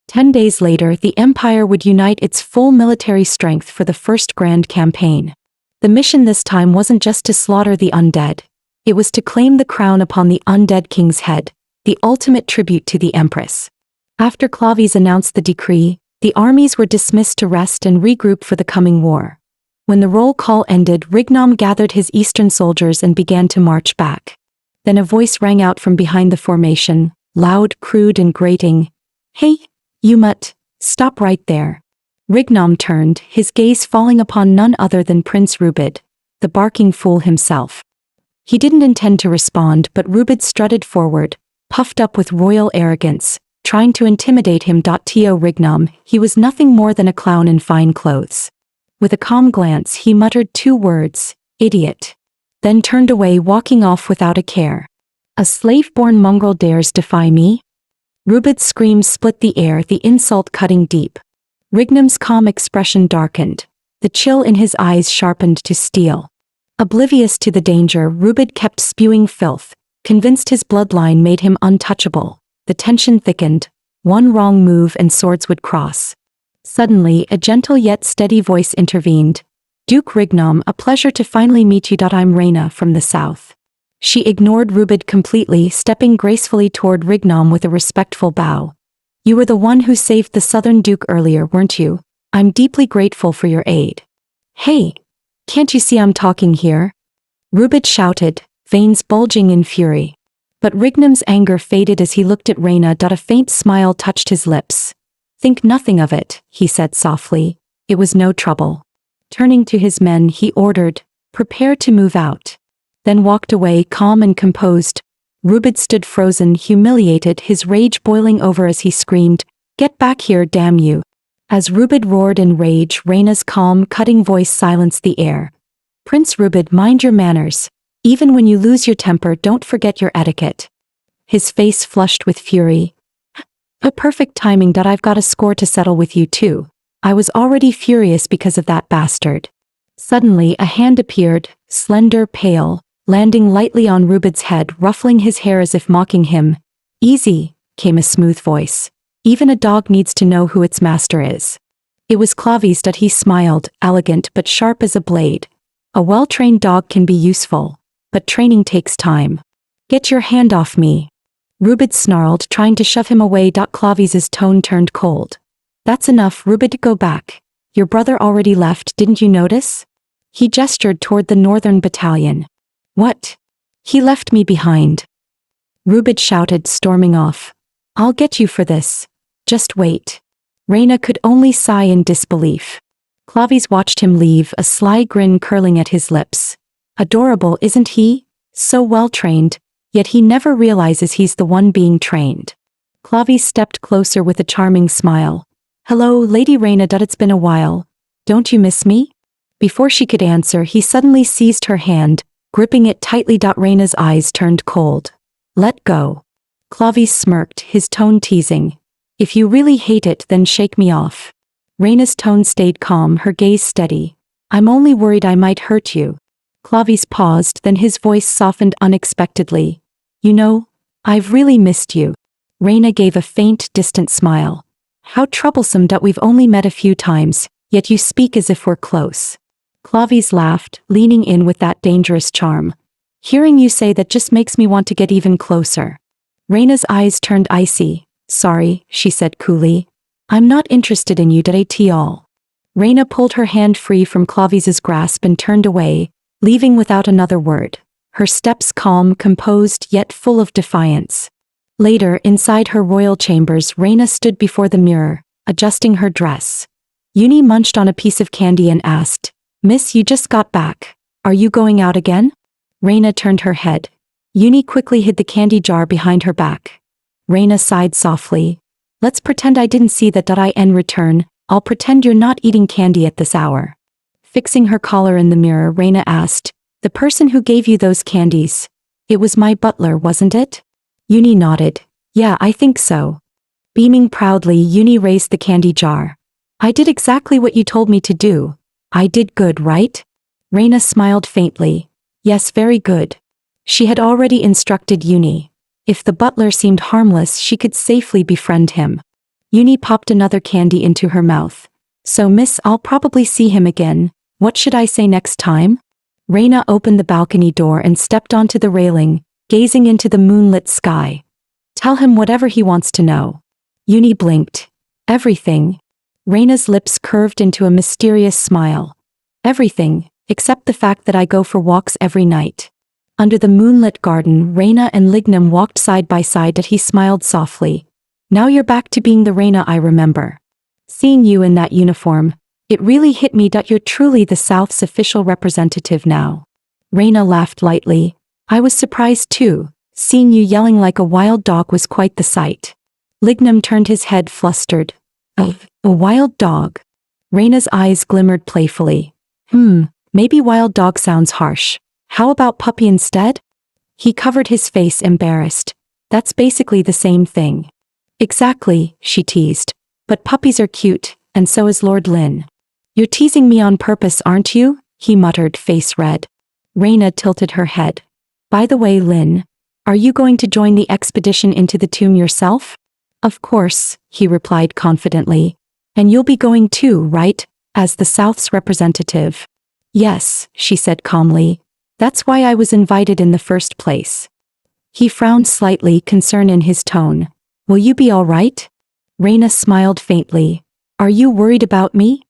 10 days later, the Empire would unite its full military strength for the first grand campaign. The mission this time wasn't just to slaughter the undead. It was to claim the crown upon the undead king's head, the ultimate tribute to the Empress. After Clavies announced the decree, the armies were dismissed to rest and regroup for the coming war. When the roll call ended, Rignam gathered his eastern soldiers and began to march back. Then a voice rang out from behind the formation, loud, crude and grating. "Hey, you mutt, stop right there." Rignam turned, his gaze falling upon none other than Prince Rubid, the barking fool himself. He didn't intend to respond, but Rubid strutted forward, puffed up with royal arrogance, trying to intimidate him. To Rignam, he was nothing more than a clown in fine clothes. With a calm glance, he muttered 2 words, "Idiot," then turned away, walking off without a care. "A slave-born mongrel dares defy me?" Rubid's scream split the air, the insult cutting deep. Rignam's calm expression darkened, the chill in his eyes sharpened to steel. Oblivious to the danger, Rubid kept spewing filth, convinced his bloodline made him untouchable. The tension thickened, one wrong move and swords would cross. Suddenly, a gentle yet steady voice intervened. "Duke Rignam, a pleasure to finally meet you. I'm Reyna from the south." She ignored Rubid completely, stepping gracefully toward Rignam with a respectful bow. "You were the one who saved the southern duke earlier, weren't you? I'm deeply grateful for your aid." "Hey, can't you see I'm talking here?" Rubid shouted, veins bulging in fury. But Rignam's anger faded as he looked at Reyna. A faint smile touched his lips. "Think nothing of it," he said softly. "It was no trouble." Turning to his men, he ordered, "Prepare to move out." Then walked away, calm and composed. Rubid stood frozen, humiliated, his rage boiling over as he screamed, "Get back here, damn you." As Rubid roared in rage, Reyna's calm, cutting voice silenced the air. "Prince Rubid, mind your manners. Even when you lose your temper, don't forget your etiquette." His face flushed with fury. "A perfect timing. I've got a score to settle with you too. I was already furious because of that bastard." Suddenly a hand appeared, slender, pale, landing lightly on Rubid's head, ruffling his hair as if mocking him. "Easy," came a smooth voice. "Even a dog needs to know who its master is." It was Clavies. He smiled, elegant but sharp as a blade. "A well-trained dog can be useful, but training takes time. Get your hand off me." Rubid snarled, trying to shove him away. Clavies' tone turned cold. "That's enough, Rubid, go back. Your brother already left, didn't you notice?" He gestured toward the northern battalion. "What? He left me behind." Rubid shouted, storming off. "I'll get you for this. Just wait." Reyna could only sigh in disbelief. Clavies watched him leave, a sly grin curling at his lips. Adorable, isn't he? So well-trained, yet he never realizes he's the one being trained. Clavies stepped closer with a charming smile. "Hello, Lady Reyna. It's been a while. Don't you miss me?" Before she could answer, he suddenly seized her hand, gripping it tightly. Reyna's eyes turned cold. "Let go." Clavies smirked, his tone teasing. "If you really hate it, then shake me off." Reyna's tone stayed calm, her gaze steady. "I'm only worried I might hurt you." Clavies paused, then his voice softened unexpectedly. "You know, I've really missed you." Reyna gave a faint, distant smile. "How troublesome. We've only met a few times, yet you speak as if we're close." Clavies laughed, leaning in with that dangerous charm. "Hearing you say that just makes me want to get even closer." Reyna's eyes turned icy. "Sorry," she said coolly. "I'm not interested in you at all." Reyna pulled her hand free from Clavies' grasp and turned away, leaving without another word. Her steps calm, composed, yet full of defiance. Later, inside her royal chambers, Reyna stood before the mirror, adjusting her dress. Yuni munched on a piece of candy and asked, "Miss, you just got back. Are you going out again?" Reyna turned her head. Yuni quickly hid the candy jar behind her back. Reyna sighed softly. "Let's pretend I didn't see that. In return, I'll pretend you're not eating candy at this hour." Fixing her collar in the mirror, Reyna asked, "The person who gave you those candies, it was my butler, wasn't it?" Yuni nodded. "Yeah, I think so." Beaming proudly, Yuni raised the candy jar. "I did exactly what you told me to do. I did good, right?" Reyna smiled faintly. "Yes, very good." She had already instructed Yuni. If the butler seemed harmless, she could safely befriend him. Yuni popped another candy into her mouth. So miss, I'll probably see him again. What should I say next time? Reina opened the balcony door and stepped onto the railing, gazing into the moonlit sky. Tell him whatever he wants to know. Yuni blinked. Everything. Reina's lips curved into a mysterious smile. Everything, except the fact that I go for walks every night. Under the moonlit garden, Reina and Lignum walked side by side and he smiled softly. Now you're back to being the Reina I remember. Seeing you in that uniform, it really hit me that you're truly the South's official representative now. Reina laughed lightly. I was surprised too. Seeing you yelling like a wild dog was quite the sight. Lignum turned his head flustered. A wild dog. Reina's eyes glimmered playfully. Maybe wild dog sounds harsh. How about puppy instead? He covered his face embarrassed. That's basically the same thing. Exactly, she teased. But puppies are cute, and so is Lord Lynn. You're teasing me on purpose, aren't you? He muttered, face red. Reina tilted her head. By the way, Lynn, are you going to join the expedition into the tomb yourself? Of course, he replied confidently. And you'll be going too, right? As the South's representative. Yes, she said calmly. That's why I was invited in the first place. He frowned slightly, concern in his tone. Will you be all right? Reina smiled faintly. Are you worried about me?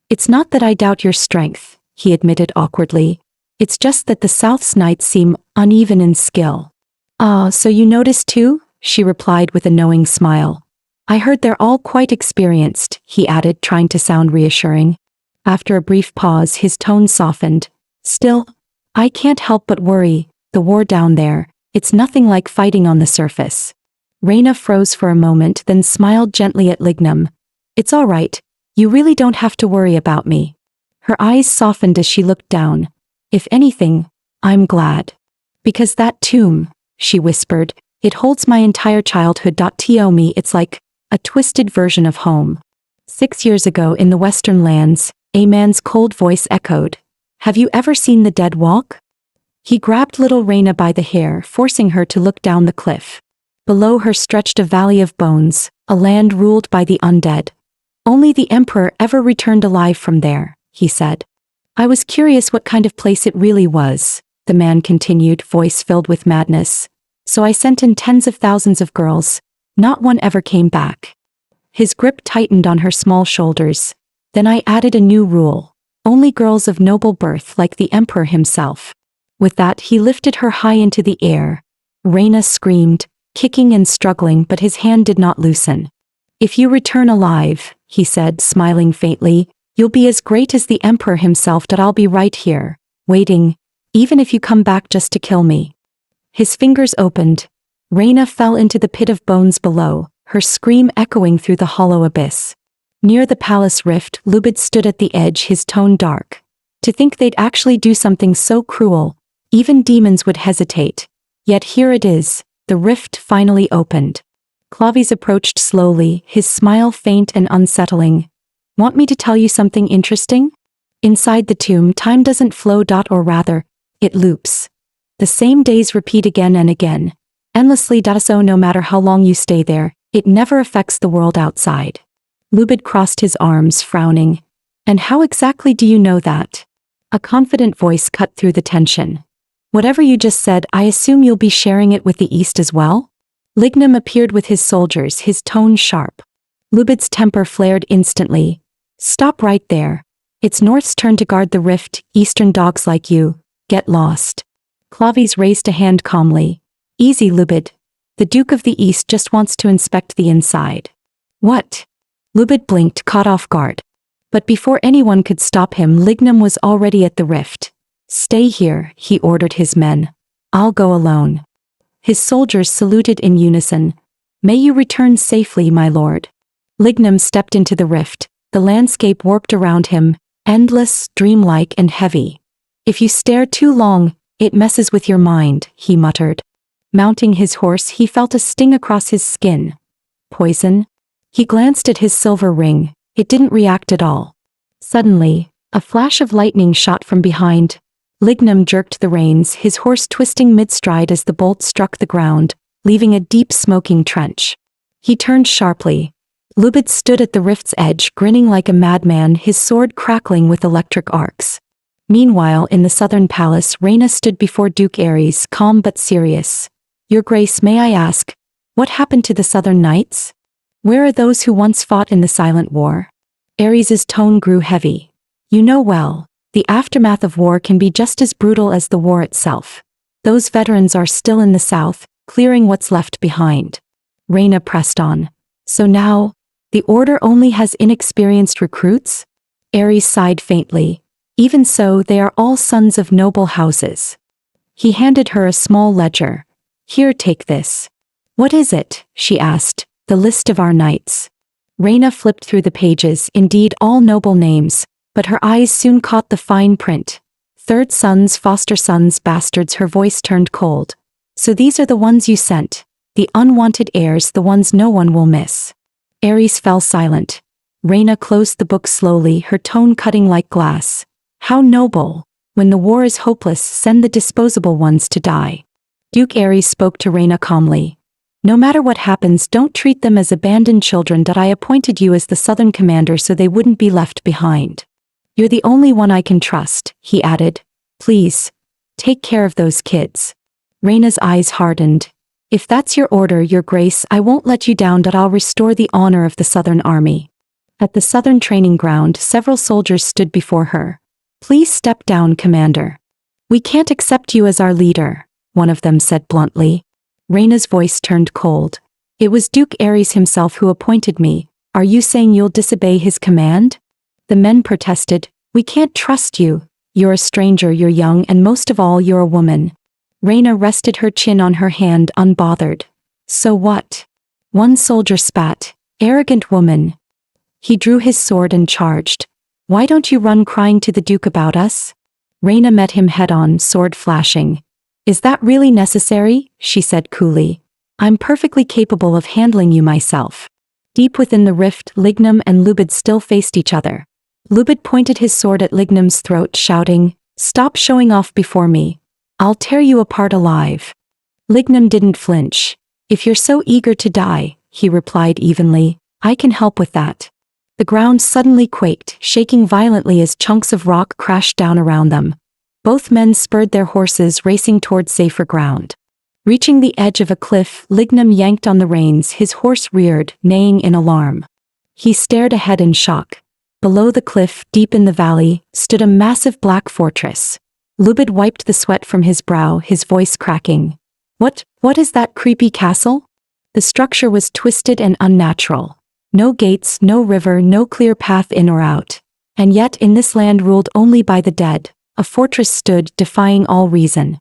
It's not that I doubt your strength, he admitted awkwardly. It's just that the South's knights seem uneven in skill. Ah, so you noticed too? She replied with a knowing smile. I heard they're all quite experienced, he added, trying to sound reassuring. After a brief pause, his tone softened. Still, I can't help but worry, the war down there, it's nothing like fighting on the surface. Reina froze for a moment, then smiled gently at Lignum. It's all right, you really don't have to worry about me. Her eyes softened as she looked down. If anything, I'm glad. Because that tomb, she whispered, it holds my entire childhood. To me, it's like a twisted version of home. 6 years ago in the Western lands, a man's cold voice echoed. Have you ever seen the dead walk? He grabbed little Reina by the hair, forcing her to look down the cliff. Below her stretched a valley of bones, a land ruled by the undead. Only the emperor ever returned alive from there, he said. I was curious what kind of place it really was, the man continued, voice filled with madness. So I sent in tens of thousands of girls. Not one ever came back. His grip tightened on her small shoulders. Then I added a new rule. Only girls of noble birth like the emperor himself. With that he lifted her high into the air. Reina screamed, kicking and struggling, but his hand did not loosen. If you return alive, he said, smiling faintly, you'll be as great as the emperor himself. That I'll be right here, waiting, even if you come back just to kill me. His fingers opened. Reina fell into the pit of bones below, her scream echoing through the hollow abyss. Near the palace rift, Rubid stood at the edge, his tone dark. To think they'd actually do something so cruel, even demons would hesitate. Yet here it is, the rift finally opened. Clavies approached slowly, his smile faint and unsettling. Want me to tell you something interesting? Inside the tomb, time doesn't flow. Or rather, it loops. The same days repeat again and again. Endlessly. So no matter how long you stay there, it never affects the world outside. Rubid crossed his arms, frowning. And how exactly do you know that? A confident voice cut through the tension. Whatever you just said, I assume you'll be sharing it with the East as well? Lignum appeared with his soldiers, his tone sharp. Rubid's temper flared instantly. Stop right there. It's North's turn to guard the rift. Eastern dogs like you, get lost. Clavies raised a hand calmly. Easy, Rubid. The Duke of the East just wants to inspect the inside. What? Rubid blinked, caught off guard. But before anyone could stop him, Lignum was already at the rift. Stay here, he ordered his men. I'll go alone. His soldiers saluted in unison. May you return safely, my lord. Lignum stepped into the rift. The landscape warped around him, endless, dreamlike and heavy. If you stare too long, it messes with your mind, he muttered. Mounting his horse, he felt a sting across his skin. Poison? He glanced at his silver ring. It didn't react at all. Suddenly, a flash of lightning shot from behind. Lignum jerked the reins, his horse twisting mid-stride as the bolt struck the ground, leaving a deep smoking trench. He turned sharply. Rubid stood at the rift's edge, grinning like a madman, his sword crackling with electric arcs. Meanwhile, in the southern palace, Reyna stood before Duke Ares, calm but serious. Your Grace, may I ask, what happened to the Southern Knights? Where are those who once fought in the silent war? Ares's tone grew heavy. You know well, the aftermath of war can be just as brutal as the war itself. Those veterans are still in the south, clearing what's left behind. Reyna pressed on. So now, the Order only has inexperienced recruits? Ares sighed faintly. Even so, they are all sons of noble houses. He handed her a small ledger. Here, take this. What is it? She asked. The list of our knights. Reyna flipped through the pages, indeed all noble names, but her eyes soon caught the fine print. Third sons, foster sons, bastards. Her voice turned cold. So these are the ones you sent. The unwanted heirs, the ones no one will miss. Ares fell silent. Reyna closed the book slowly, her tone cutting like glass. How noble. When the war is hopeless, send the disposable ones to die. Duke Ares spoke to Reyna calmly. No matter what happens, don't treat them as abandoned children. That I appointed you as the southern commander so they wouldn't be left behind. You're the only one I can trust, he added. Please, take care of those kids. Reyna's eyes hardened. If that's your order, Your Grace, I won't let you down. That I'll restore the honor of the Southern Army. At the southern training ground, several soldiers stood before her. Please step down, Commander. We can't accept you as our leader, one of them said bluntly. Reyna's voice turned cold. It was Duke Ares himself who appointed me. Are you saying you'll disobey his command? The men protested. We can't trust you. You're a stranger, you're young, and most of all, you're a woman. Reyna rested her chin on her hand, unbothered. So what? One soldier spat. Arrogant woman. He drew his sword and charged. Why don't you run crying to the Duke about us? Reyna met him head-on, sword flashing. Is that really necessary? She said coolly. I'm perfectly capable of handling you myself. Deep within the rift, Lignum and Rubid still faced each other. Rubid pointed his sword at Lignum's throat, shouting, Stop showing off before me. I'll tear you apart alive. Lignum didn't flinch. If you're so eager to die, he replied evenly, I can help with that. The ground suddenly quaked, shaking violently as chunks of rock crashed down around them. Both men spurred their horses, racing toward safer ground. Reaching the edge of a cliff, Lignum yanked on the reins, his horse reared, neighing in alarm. He stared ahead in shock. Below the cliff, deep in the valley, stood a massive black fortress. Rubid wiped the sweat from his brow, his voice cracking. What is that creepy castle? The structure was twisted and unnatural. No gates, no river, no clear path in or out. And yet in this land ruled only by the dead, a fortress stood, defying all reason.